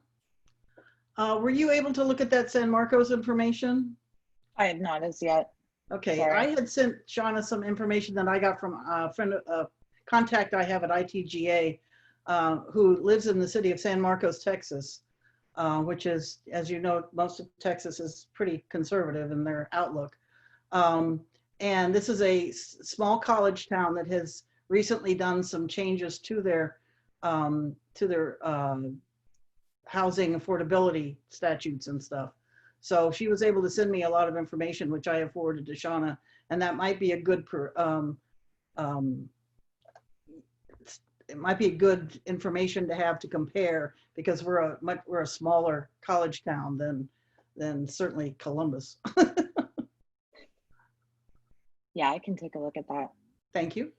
Were you able to look at that San Marcos information? I have not as yet. Okay, Sorry. I had sent Shauna some information that I got from a friend, a contact I have at ITGA, who lives in the city of San Marcos, Texas, which is, as you know, most of Texas is pretty conservative in their outlook. And this is a small college town that has recently done some changes to their housing affordability statutes and stuff. So she was able to send me a lot of information, which I have forwarded to Shauna, and that might be a good, it might be a good information to have to compare, because we're a smaller college town than certainly Columbus. Yeah, I can take a look at that. Thank you.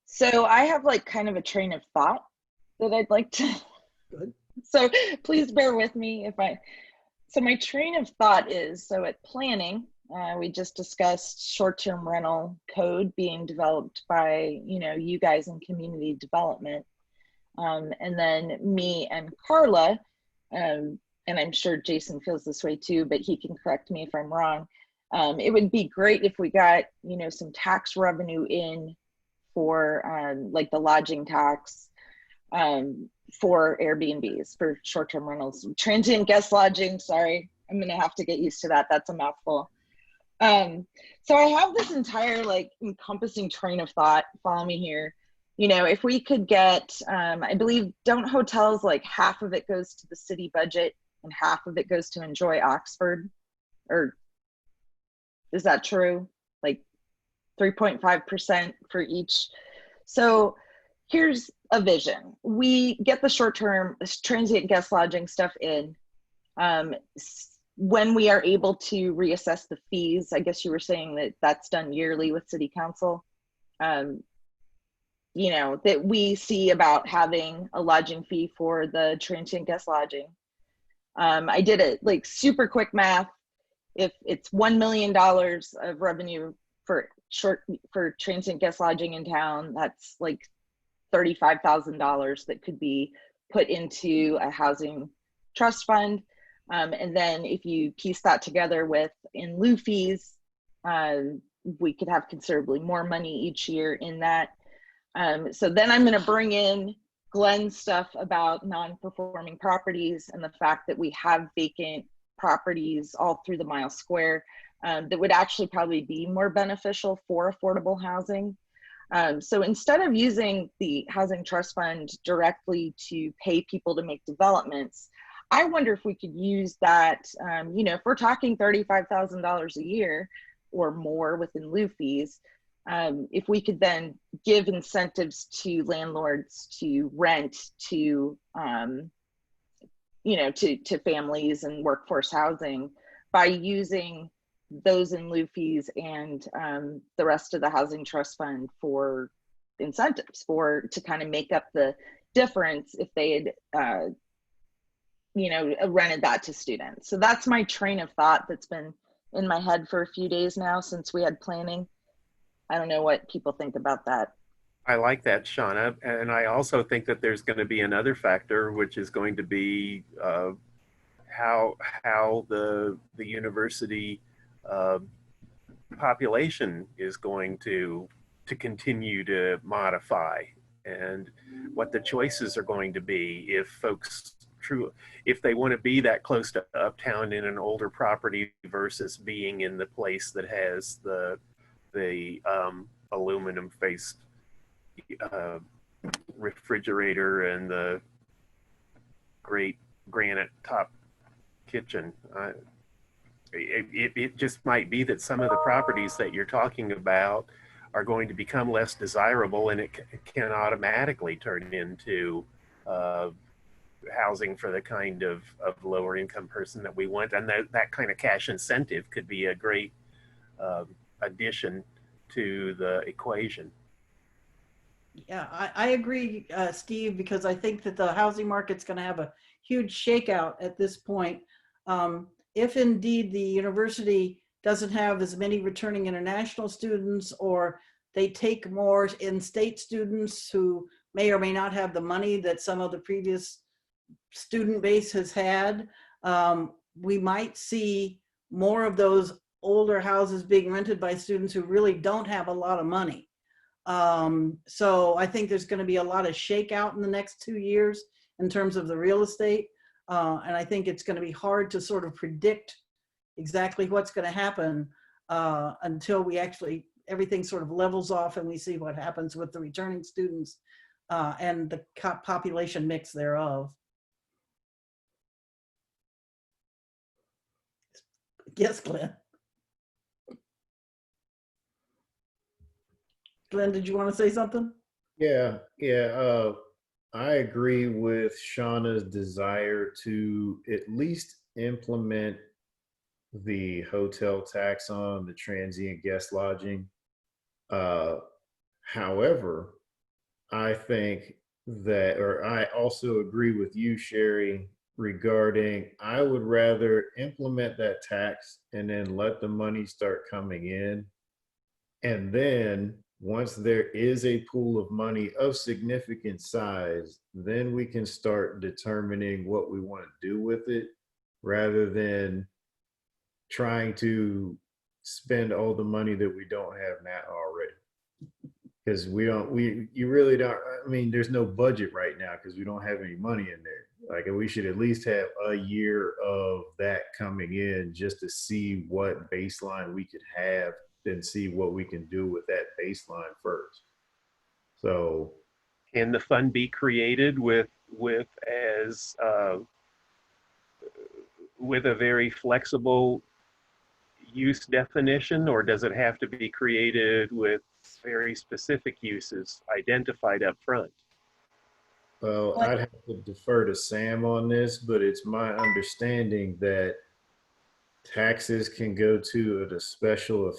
So I have like kind of a train of thought that I'd like to, Good. so please bear with me so my train of thought is, so at planning, we just discussed short-term rental code being developed by, you know, you guys in community development. And then me and Carla, and I'm sure Jason feels this way too, but he can correct me if I'm wrong. It would be great if we got, you know, some tax revenue in for like the lodging tax for Airbnbs, for short-term rentals, transient guest lodging. Sorry, I'm gonna have to get used to that. That's a mouthful. So I have this entire like encompassing train of thought. Follow me here. You know, if we could get, I believe, don't hotels, like half of it goes to the city budget and half of it goes to Enjoy Oxford? Or is that true? Like 3.5% for each. So here's a vision. We get the short-term transient guest lodging stuff in. When we are able to reassess the fees, I guess you were saying that that's done yearly with city council. You know, that we see about having a lodging fee for the transient guest lodging. I did it like super quick math. If it's $1 million of revenue for transient guest lodging in town, that's like $35,000 that could be put into a housing trust fund. And then if you piece that together with in lieu fees, we could have considerably more money each year in that. So then I'm going to bring in Glenn's stuff about non-performing properties and the fact that we have vacant properties all through the mile square that would actually probably be more beneficial for affordable housing. So instead of using the housing trust fund directly to pay people to make developments, I wonder if we could use that, you know, if we're talking $35,000 a year or more within lieu fees, if we could then give incentives to landlords to rent to, you know, to families and workforce housing by using those in lieu fees and the rest of the housing trust fund for incentives to kind of make up the difference if they had, you know, rented that to students. So that's my train of thought that's been in my head for a few days now since we had planning. I don't know what people think about that. I like that, Shauna. And I also think that there's going to be another factor, which is going to be how the university population is going to continue to modify, and what the choices are going to be if folks if they want to be that close to uptown in an older property versus being in the place that has the aluminum faced refrigerator and the great granite top kitchen. It just might be that some of the properties that you're talking about are going to become less desirable, and it can automatically turn into housing for the kind of lower income person that we want. And that kind of cash incentive could be a great addition to the equation. Yeah, I agree, Steve, because I think that the housing market's going to have a huge shakeout at this point. If indeed the university doesn't have as many returning international students, or they take more in-state students who may or may not have the money that some of the previous student base has had, we might see more of those older houses being rented by students who really don't have a lot of money. So I think there's going to be a lot of shakeout in the next 2 years in terms of the real estate. And I think it's going to be hard to sort of predict exactly what's going to happen until we actually, everything sort of levels off and we see what happens with the returning students and the population mix thereof. Yes, Glenn. Glenn, did you want to say something? Yeah. I agree with Shauna's desire to at least implement the hotel tax on the transient guest lodging. However, I think that, or I also agree with you, Sherry, regarding I would rather implement that tax and then let the money start coming in. And then once there is a pool of money of significant size, then we can start determining what we want to do with it, rather than trying to spend all the money that we don't have now already. Because you really don't, I mean, there's no budget right now because we don't have any money in there. Like, we should at least have a year of that coming in just to see what baseline we could have and see what we can do with that baseline first. So, Can the fund be created with a very flexible use definition, or does it have to be created with very specific uses identified up front? well, I'd have to defer to Sam on this, but it's my understanding that taxes can go to a special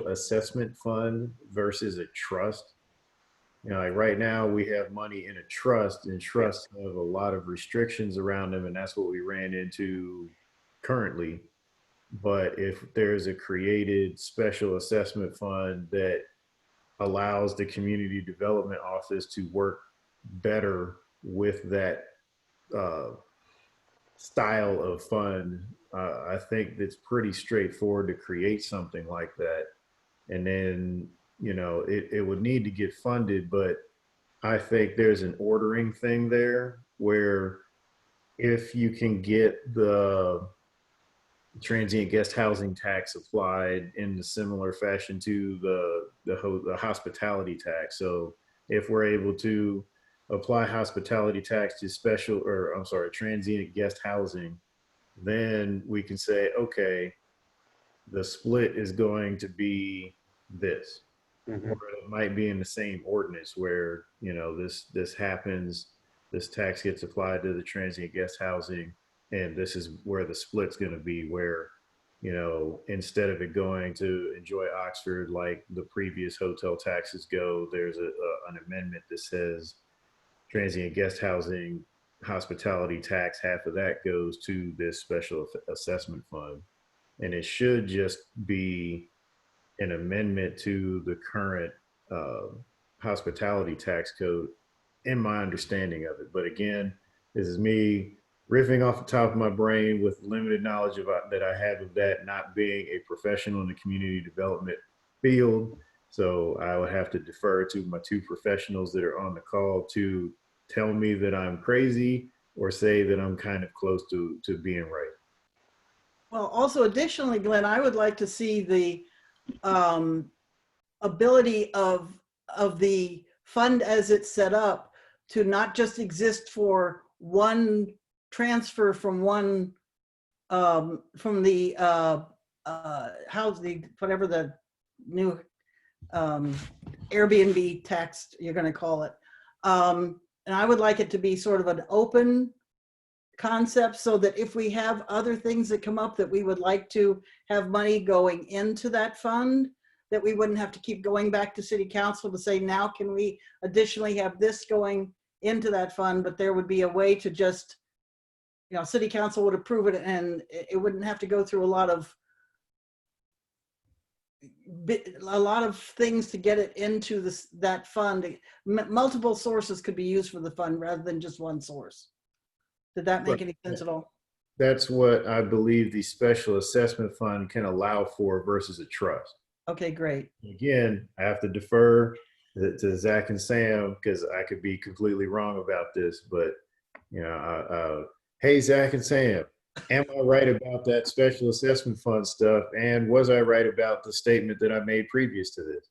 assessment fund versus a trust. You know, like right now we have money in a trust, and trusts have a lot of restrictions around them, and that's what we ran into currently. But if there's a created special assessment fund that allows the community development office to work better with that style of fund, I think it's pretty straightforward to create something like that. And then, you know, it would need to get funded, but I think there's an ordering thing there where if you can get the transient guest housing tax applied in a similar fashion to the hospitality tax. So if we're able to apply hospitality tax to transient guest housing, then we can say, okay, the split is going to be this. Mm-hmm. Or it might be in the same ordinance where, you know, this happens, this tax gets applied to the transient guest housing, and this is where the split's going to be, where, you know, instead of it going to Enjoy Oxford like the previous hotel taxes go, there's an amendment that says transient guest housing hospitality tax, half of that goes to this special assessment fund. And it should just be an amendment to the current hospitality tax code, in my understanding of it. But again, this is me riffing off the top of my brain with limited knowledge that I have of that, not being a professional in the community development field. So I would have to defer to my two professionals that are on the call to tell me that I'm crazy or say that I'm kind of close to being right. Well, also additionally, Glenn, I would like to see the ability of the fund as it's set up to not just exist for one transfer from one from the housing, whatever the new Airbnb tax, you're going to call it. And I would like it to be sort of an open concept so that if we have other things that come up that we would like to have money going into that fund, that we wouldn't have to keep going back to city council to say, now can we additionally have this going into that fund, but there would be a way to just, you know, city council would approve it and it wouldn't have to go through a lot of things to get it into that fund. Multiple sources could be used for the fund rather than just one source. Did that make any sense at all? That's what I believe the special assessment fund can allow for versus a trust. Okay, great. Again, I have to defer to Zach and Sam because I could be completely wrong about this, but you know, hey, Zach and Sam, am I right about that special assessment fund stuff? And was I right about the statement that I made previous to this?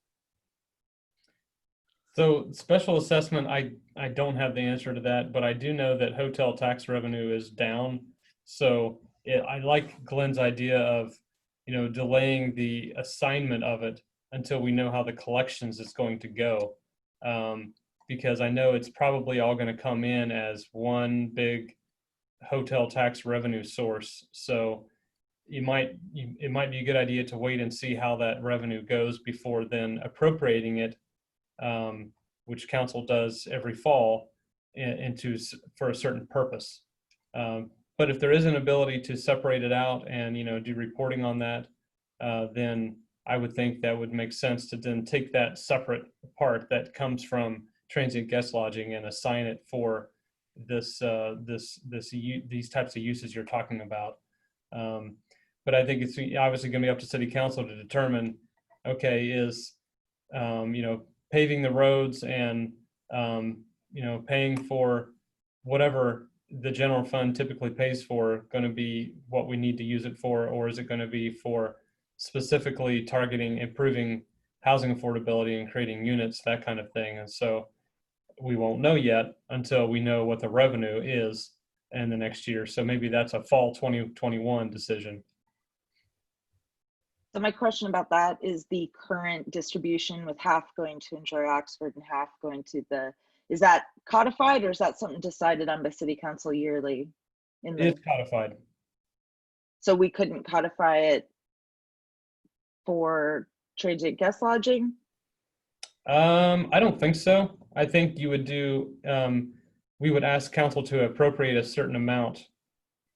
So special assessment, I don't have the answer to that, but I do know that hotel tax revenue is down. So I like Glenn's idea of, you know, delaying the assignment of it until we know how the collections is going to go. Because I know it's probably all going to come in as one big hotel tax revenue source. So it might be a good idea to wait and see how that revenue goes before then appropriating it, which council does every fall, for a certain purpose. But if there is an ability to separate it out and, you know, do reporting on that, then I would think that would make sense to then take that separate part that comes from transient guest lodging and assign it for these types of uses you're talking about. But I think it's obviously going to be up to city council to determine, okay, is, you know, paving the roads and, you know, paying for whatever the general fund typically pays for going to be what we need to use it for, or is it going to be for specifically targeting improving housing affordability and creating units, that kind of thing. And so we won't know yet until we know what the revenue is in the next year. So maybe that's a fall 2021 decision. So my question about that is the current distribution with half going to Enjoy Oxford and half going to is that codified or is that something decided on by city council yearly? It's codified. So we couldn't codify it for transient guest lodging? I don't think so. I think you would do, we would ask council to appropriate a certain amount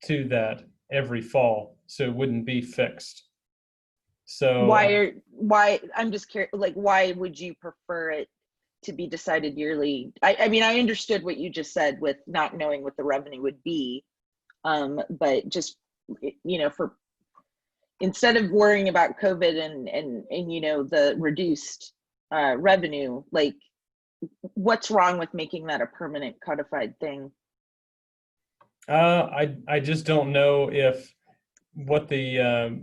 to that every fall, so it wouldn't be fixed. So why I'm just curious, like, why would you prefer it to be decided yearly? I mean, I understood what you just said with not knowing what the revenue would be, but just, you know, for instead of worrying about COVID and you know, the reduced revenue, like, what's wrong with making that a permanent codified thing? I just don't know if what the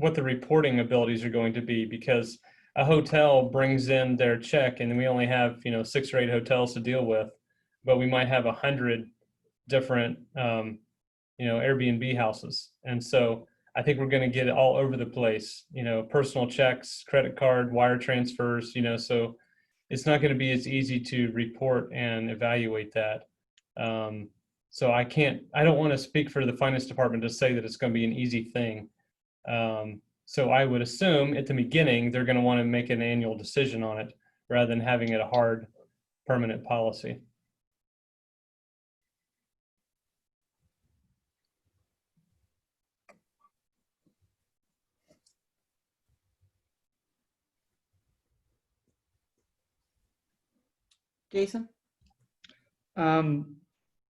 reporting abilities are going to be, because a hotel brings in their check and we only have, you know, 6 or 8 hotels to deal with, but we might have 100 different, you know, Airbnb houses. And so I think we're going to get it all over the place, you know, personal checks, credit card, wire transfers, you know, so it's not going to be as easy to report and evaluate that. So I don't want to speak for the finance department to say that it's going to be an easy thing. So I would assume at the beginning, they're going to want to make an annual decision on it rather than having it a hard permanent policy. Jason?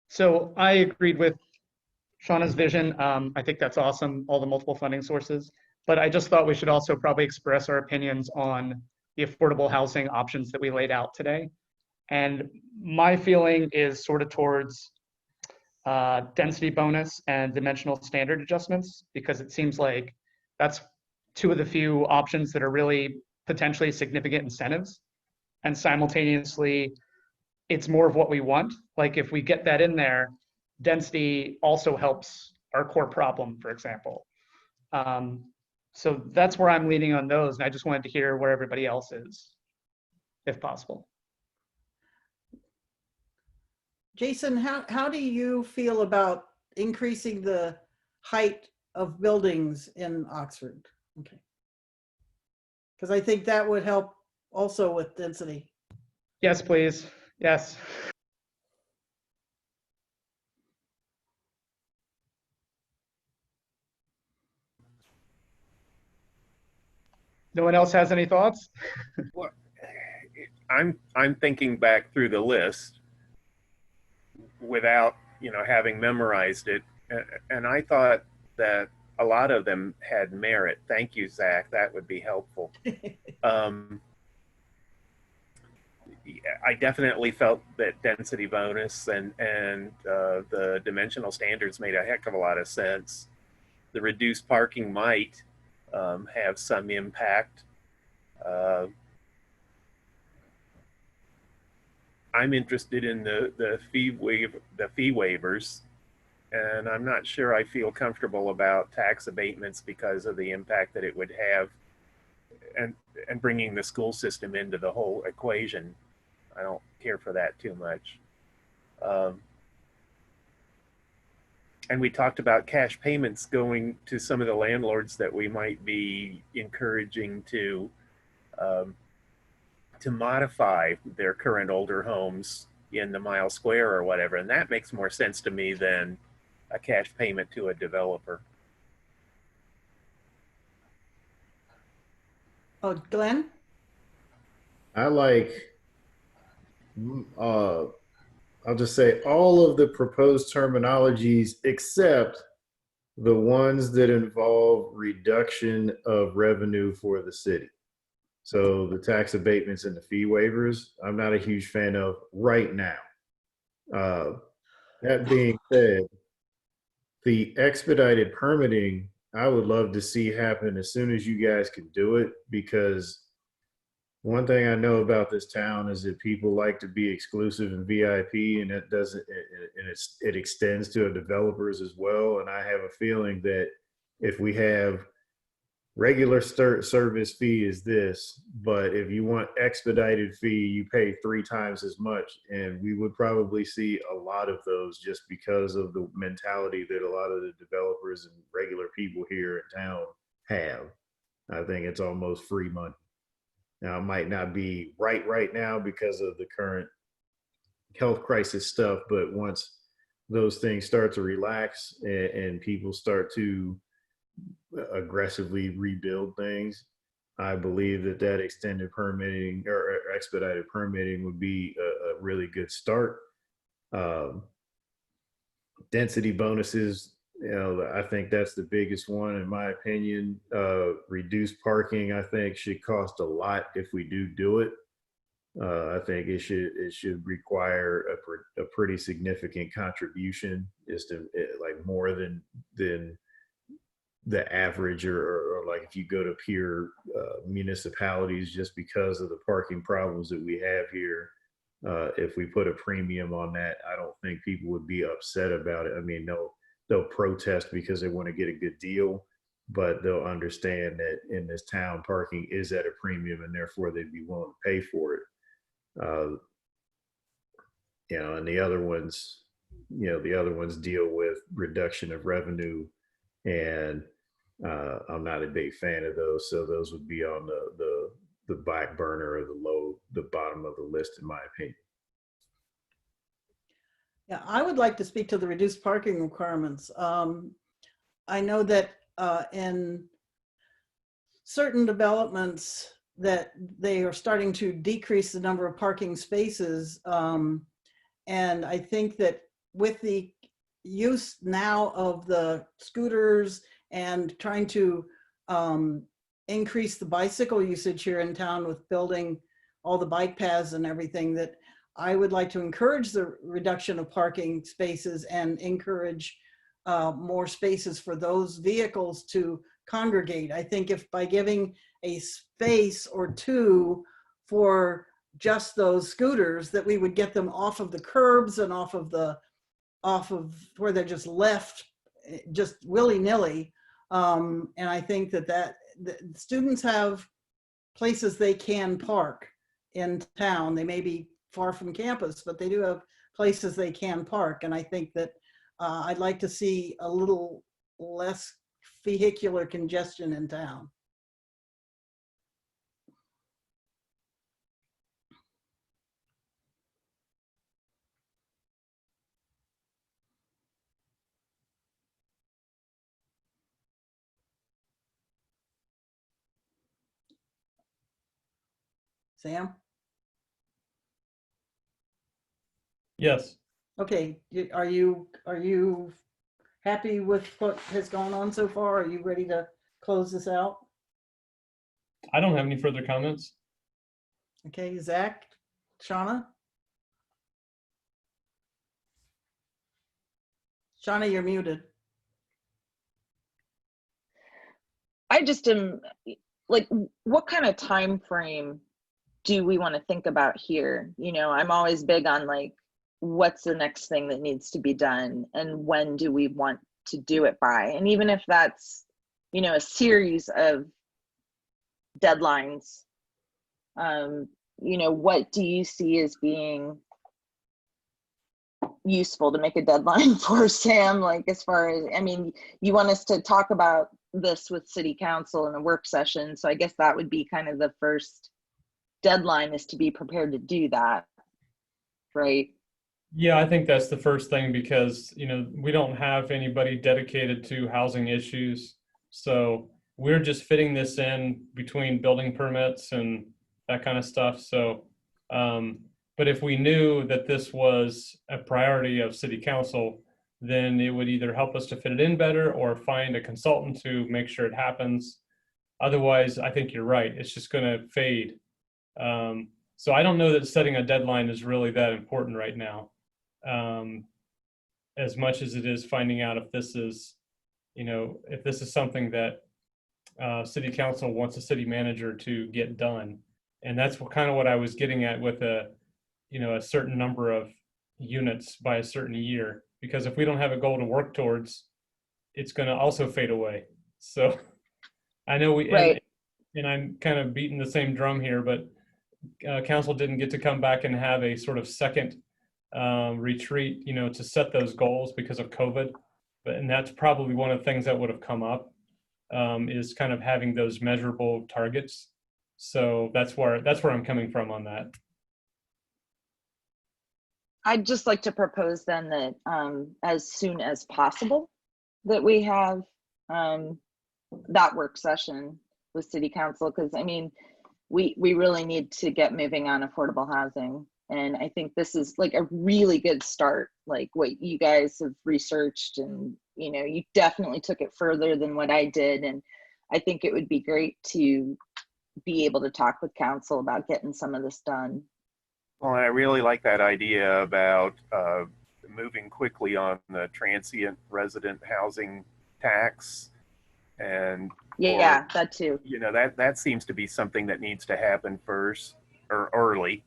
So I agreed with Shauna's vision. I think that's awesome, all the multiple funding sources. But I just thought we should also probably express our opinions on the affordable housing options that we laid out today. And my feeling is sort of towards density bonus and dimensional standard adjustments, because it seems like that's 2 of the few options that are really potentially significant incentives. And simultaneously, it's more of what we want. Like if we get that in there, density also helps our core problem, for example. So that's where I'm leaning on those. And I just wanted to hear where everybody else is, if possible. Jason, how do you feel about increasing the height of buildings in Oxford? Okay. Because I think that would help also with density. Yes, please. Yes. No one else has any thoughts? Well, I'm thinking back through the list without, having memorized it, and I thought that a lot of them had merit. Thank you, Zach. That would be helpful. I definitely felt that density bonus and the dimensional standards made a heck of a lot of sense. The reduced parking might have some impact. I'm interested in the fee waivers, and I'm not sure I feel comfortable about tax abatements because of the impact that it would have, and bringing the school system into the whole equation. I don't care for that too much. And we talked about cash payments going to some of the landlords that we might be encouraging to modify their current older homes in the mile square or whatever. And that makes more sense to me than a cash payment to a developer. Oh, Glenn? I like, I'll just say all of the proposed terminologies except the ones that involve reduction of revenue for the city. So the tax abatements and the fee waivers, I'm not a huge fan of right now. That being said, the expedited permitting, I would love to see happen as soon as you guys can do it, because one thing I know about this town is that people like to be exclusive and VIP, and it doesn't, and it extends to developers as well. And I have a feeling that if we have regular service fee is this, but if you want expedited fee, you pay 3 times as much. And we would probably see a lot of those just because of the mentality that a lot of the developers and regular people here in town have. I think it's almost free money. Now, it might not be right now because of the current health crisis stuff, but once those things start to relax and people start to aggressively rebuild things, I believe that extended permitting or expedited permitting would be a really good start. Density bonuses, I think that's the biggest one in my opinion. Reduced parking, I think, should cost a lot if we do it. I think it should require a pretty significant contribution, just to like more than the average, or like if you go to peer municipalities, just because of the parking problems that we have here. If we put a premium on that, I don't think people would be upset about it. I mean, they'll protest because they want to get a good deal, but they'll understand that in this town, parking is at a premium, and therefore they'd be willing to pay for it. And the other ones deal with reduction of revenue, and I'm not a big fan of those. So those would be on the back burner, or the bottom of the list, in my opinion. Yeah, I would like to speak to the reduced parking requirements. I know that in certain developments that they are starting to decrease the number of parking spaces. And I think that with the use now of the scooters and trying to increase the bicycle usage here in town with building all the bike paths and everything, that I would like to encourage the reduction of parking spaces and encourage more spaces for those vehicles to congregate. I think if by giving a space or two for just those scooters, that we would get them off of the curbs and off of where they're just left just willy-nilly. And I think that the students have places they can park in town. They may be far from campus, but they do have places they can park. And I think that I'd like to see a little less vehicular congestion in town. Sam? Yes. Okay, are you happy with what has gone on so far? Are you ready to close this out? I don't have any further comments. Okay, Zach, Shauna? Shauna, you're muted. I just am like, what kind of time frame do we want to think about here? You know, I'm always big on like, what's the next thing that needs to be done and when do we want to do it by? And even if that's, you know, a series of deadlines, you know, what do you see as being useful to make a deadline for, Sam? Like, as far as, I mean, you want us to talk about this with city council in a work session. So I guess that would be kind of the first deadline, is to be prepared to do that, right? Yeah, I think that's the first thing, because, you know, we don't have anybody dedicated to housing issues. So we're just fitting this in between building permits and that kind of stuff. So, but if we knew that this was a priority of city council, then it would either help us to fit it in better or find a consultant to make sure it happens. Otherwise, I think you're right. It's just going to fade. So I don't know that setting a deadline is really that important right now, as much as it is finding out if this is, you know, if this is something that city council wants a city manager to get done. And that's kind of what I was getting at with a, you know, a certain number of units by a certain year. Because if we don't have a goal to work towards, it's going to also fade away. So I know we, Right. and I'm kind of beating the same drum here, but council didn't get to come back and have a sort of second retreat, you know, to set those goals because of COVID. But, and that's probably one of the things that would have come up, is kind of having those measurable targets. So that's where I'm coming from on that. I'd just like to propose then that as soon as possible that we have that work session with city council, because I mean, we really need to get moving on affordable housing. And I think this is like a really good start, like what you guys have researched, and, you know, you definitely took it further than what I did. And I think it would be great to be able to talk with council about getting some of this done. Well, I really like that idea about moving quickly on the transient resident housing tax. And Yeah, that too. You know, that seems to be something that needs to happen first or early.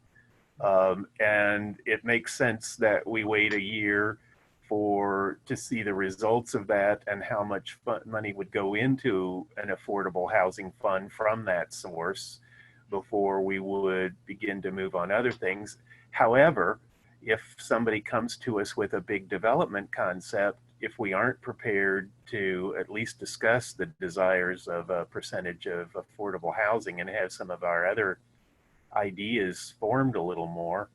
And it makes sense that we wait a year to see the results of that and how much money would go into an affordable housing fund from that source before we would begin to move on other things. However, if somebody comes to us with a big development concept, if we aren't prepared to at least discuss the desires of a percentage of affordable housing and have some of our other ideas formed a little more.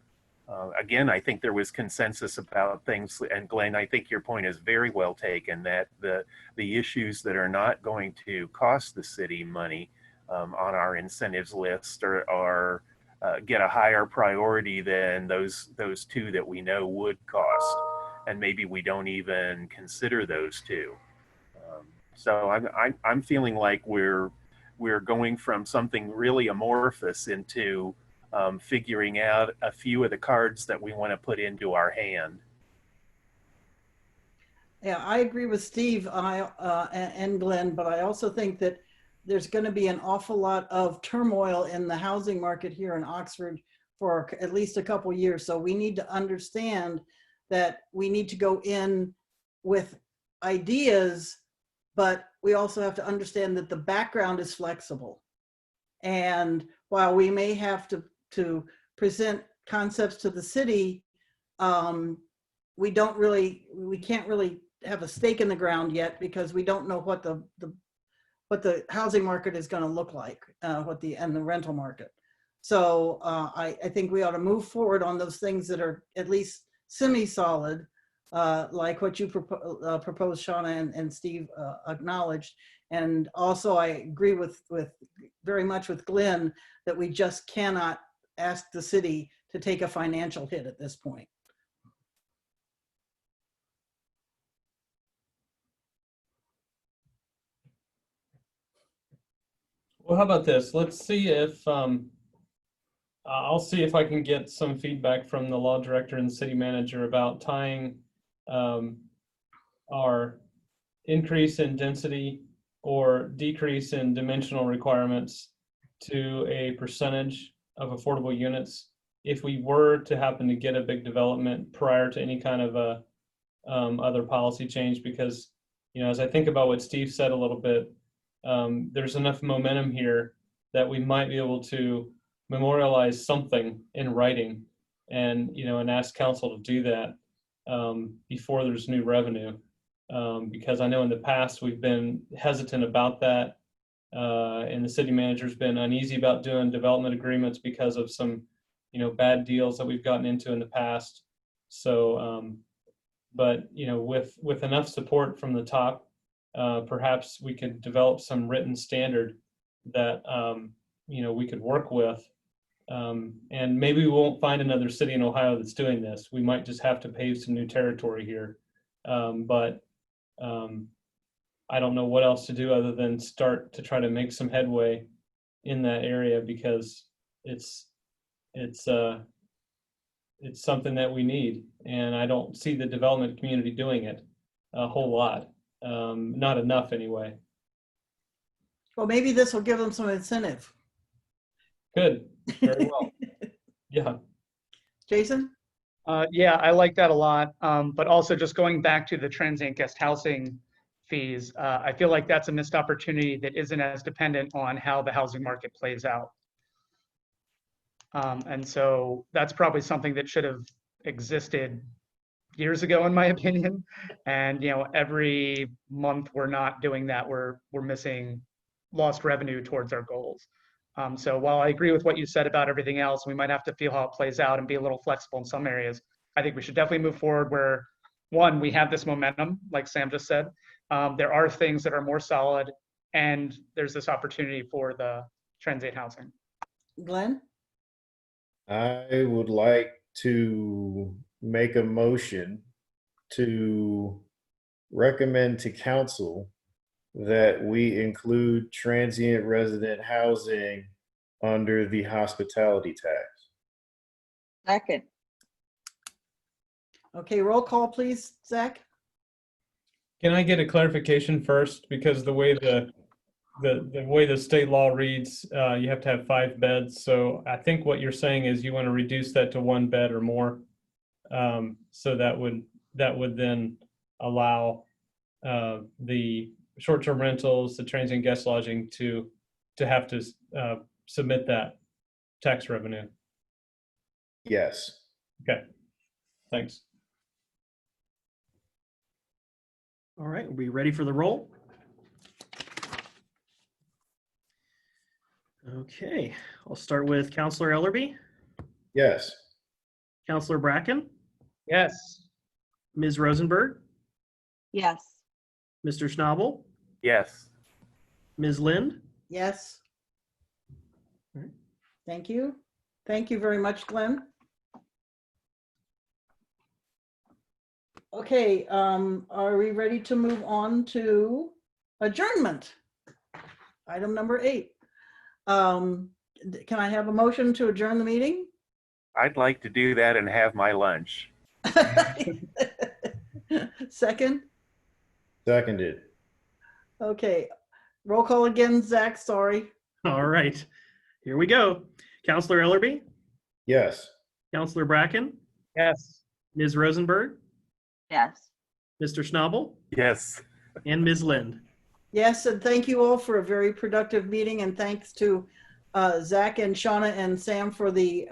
Again, I think there was consensus about things, and Glenn, I think your point is very well taken, that the issues that are not going to cost the city money on our incentives list are get a higher priority than those two that we know would cost, and maybe we don't even consider those two. So I'm feeling like we're going from something really amorphous into figuring out a few of the cards that we want to put into our hand. Yeah, I agree with Steve and Glenn, but I also think that there's going to be an awful lot of turmoil in the housing market here in Oxford for at least a couple years. So we need to understand that we need to go in with ideas, but we also have to understand that the background is flexible. And while we may have to present concepts to the city, we can't really have a stake in the ground yet because we don't know what the housing market is going to look like, and the rental market. So I think we ought to move forward on those things that are at least semi-solid, like what you proposed, Shauna and Steve acknowledged. And also I agree with very much with Glenn that we just cannot ask the city to take a financial hit at this point. Well, how about this? Let's see if, I'll see if I can get some feedback from the law director and city manager about tying our increase in density or decrease in dimensional requirements to a percentage of affordable units. If we were to happen to get a big development prior to any kind of a other policy change, because, as I think about what Steve said a little bit, there's enough momentum here that we might be able to memorialize something in writing and, and ask council to do that before there's new revenue. Because I know in the past we've been hesitant about that, and the city manager's been uneasy about doing development agreements because of some, bad deals that we've gotten into in the past. So, but with enough support from the top, perhaps we could develop some written standard that we could work with. And maybe we won't find another city in Ohio that's doing this. We might just have to pave some new territory here. But I don't know what else to do other than start to try to make some headway in that area, because it's something that we need, and I don't see the development community doing it a whole lot, not enough anyway. Well, maybe this will give them some incentive. Good, very well. Yeah. Jason? Yeah, I like that a lot. But also just going back to the transient guest housing fees, I feel like that's a missed opportunity that isn't as dependent on how the housing market plays out. And so that's probably something that should have existed years ago, in my opinion. And, every month we're not doing that, we're missing lost revenue towards our goals. So while I agree with what you said about everything else, we might have to feel how it plays out and be a little flexible in some areas. I think we should definitely move forward where, one, we have this momentum, like Sam just said. There are things that are more solid, and there's this opportunity for the transient housing. Glenn? I would like to make a motion to recommend to council that we include transient resident housing under the hospitality tax. Second. Okay, roll call, please, Zach. Can I get a clarification first? Because the way the way the state law reads, you have to have 5 beds. So I think what you're saying is you want to reduce that to 1 bed or more. So that would then allow the short-term rentals, the transient guest lodging to have to submit that tax revenue. Yes. Okay, thanks. All right, are we ready for the roll? Okay, I'll start with Councilor Ellerby, Yes. Councilor Bracken, Yes. Ms. Rosenberg, Yes. Mr. Schnabel, Yes. Ms. Lind. Yes. All right. Thank you. Thank you very much, Glenn. Okay, are we ready to move on to adjournment? Item number 8. Can I have a motion to adjourn the meeting? I'd like to do that and have my lunch. Second? Seconded. Okay, roll call again, Zach, sorry. All right, here we go. Councilor Ellerby, Yes. Councilor Bracken, Yes. Ms. Rosenberg, Yes. Mr. Schnabel, Yes. and Ms. Lind. Yes, and thank you all for a very productive meeting, and thanks to Zach and Shauna and Sam for the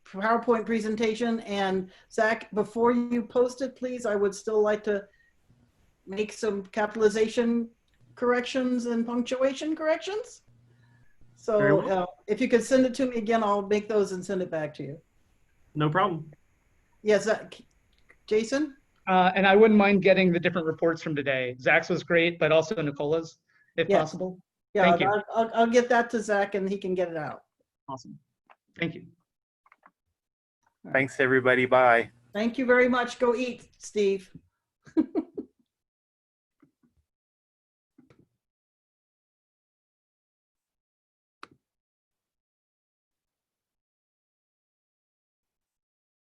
PowerPoint presentation. And Zach, before you post it, please, I would still like to make some capitalization corrections and punctuation corrections. Very So if you could send it to me again, I'll make those and send it back to you. No problem. Yes, Jason? And I wouldn't mind getting the different reports from today. Zach's was great, but also Nicola's, if Yes. possible. Yeah, Thank you. I'll get that to Zach and he can get it out. Awesome. Thank you. Thanks, everybody. Bye. Thank you very much. Go eat, Steve.